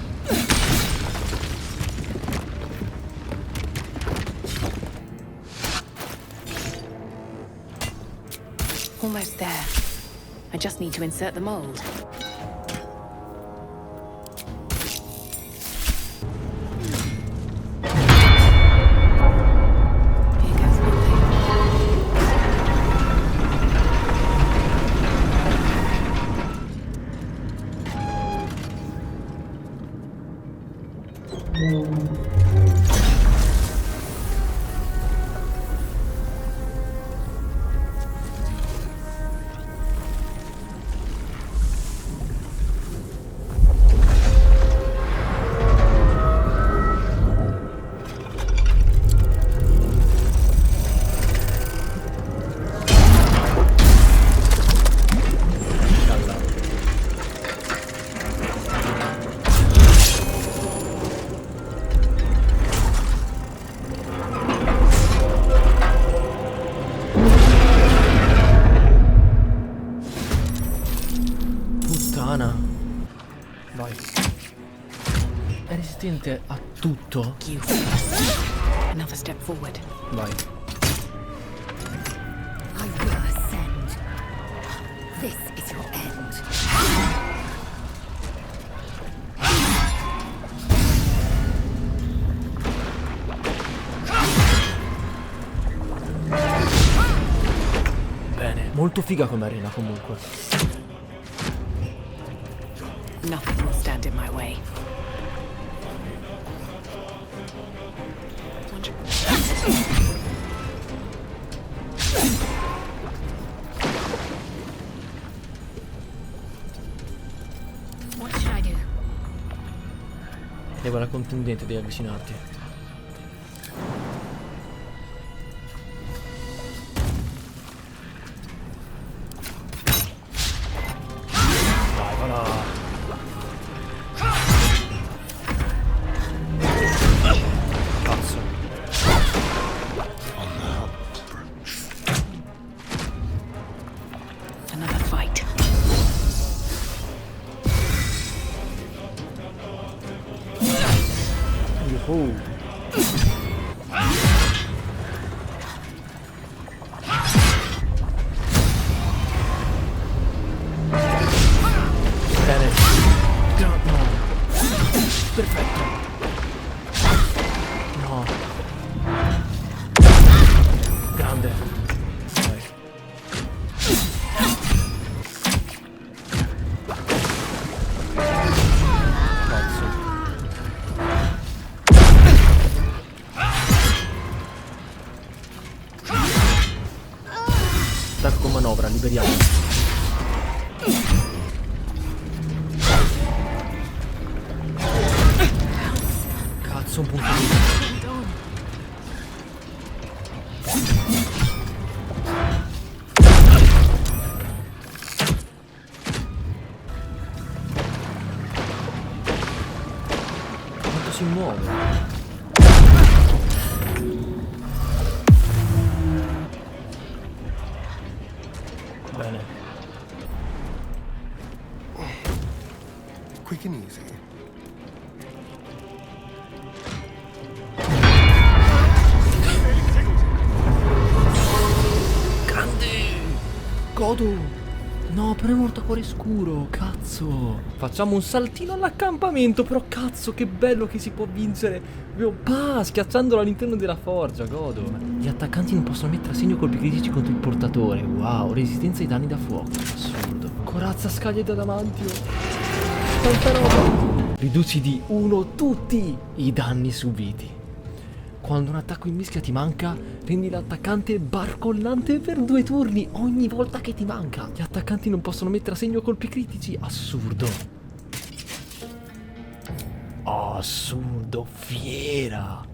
Almost there. I just need to insert the mold. Vai. È resistente a tutto? Another step forward. Vai. I will ascend. This is your end. Bene, molto figa come arena comunque. Nothing will stand in my way. What should I do? E quella contendente devi avvicinarti. Vai, va là. Cazzo. Another fight. Oh. Bene. No. Perfetto. No. Grande. Vai. Cazzo. Attacco con manovra, liberiamo. Cazzo, un punto di... Quanto si muove? Bene. quick and easy. Godo! No, però è morto a cuore scuro, cazzo! Facciamo un saltino all'accampamento, però cazzo, che bello che si può vincere! Schiacciandolo all'interno della forgia, godo! Gli attaccanti non possono mettere a segno colpi critici contro il portatore, wow! Resistenza ai danni da fuoco, assurdo! Corazza, scaglie di adamantio! Tanta roba! Riduci di 1 tutti i danni subiti. Quando un attacco in mischia ti manca, rendi l'attaccante barcollante per 2 turni ogni volta che ti manca. Gli attaccanti non possono mettere a segno colpi critici. Assurdo. Oh, assurdo, fiera.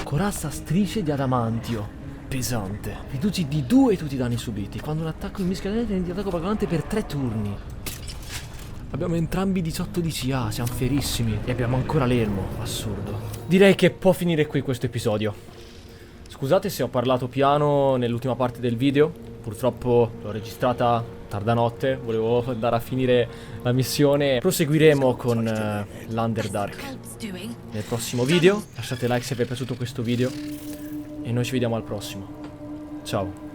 Corazza, strisce di adamantio. Pesante. Riduci di 2 tutti i danni subiti. Quando un attacco in mischia rendi attacco barcollante per 3 turni. Abbiamo entrambi 18 di CA, siamo fierissimi. E abbiamo ancora l'elmo, assurdo. Direi che può finire qui questo episodio. Scusate se ho parlato piano nell'ultima parte del video. Purtroppo l'ho registrata tarda notte, volevo andare a finire la missione. Proseguiremo con l'Underdark nel prossimo video. Lasciate like se vi è piaciuto questo video. E noi ci vediamo al prossimo. Ciao.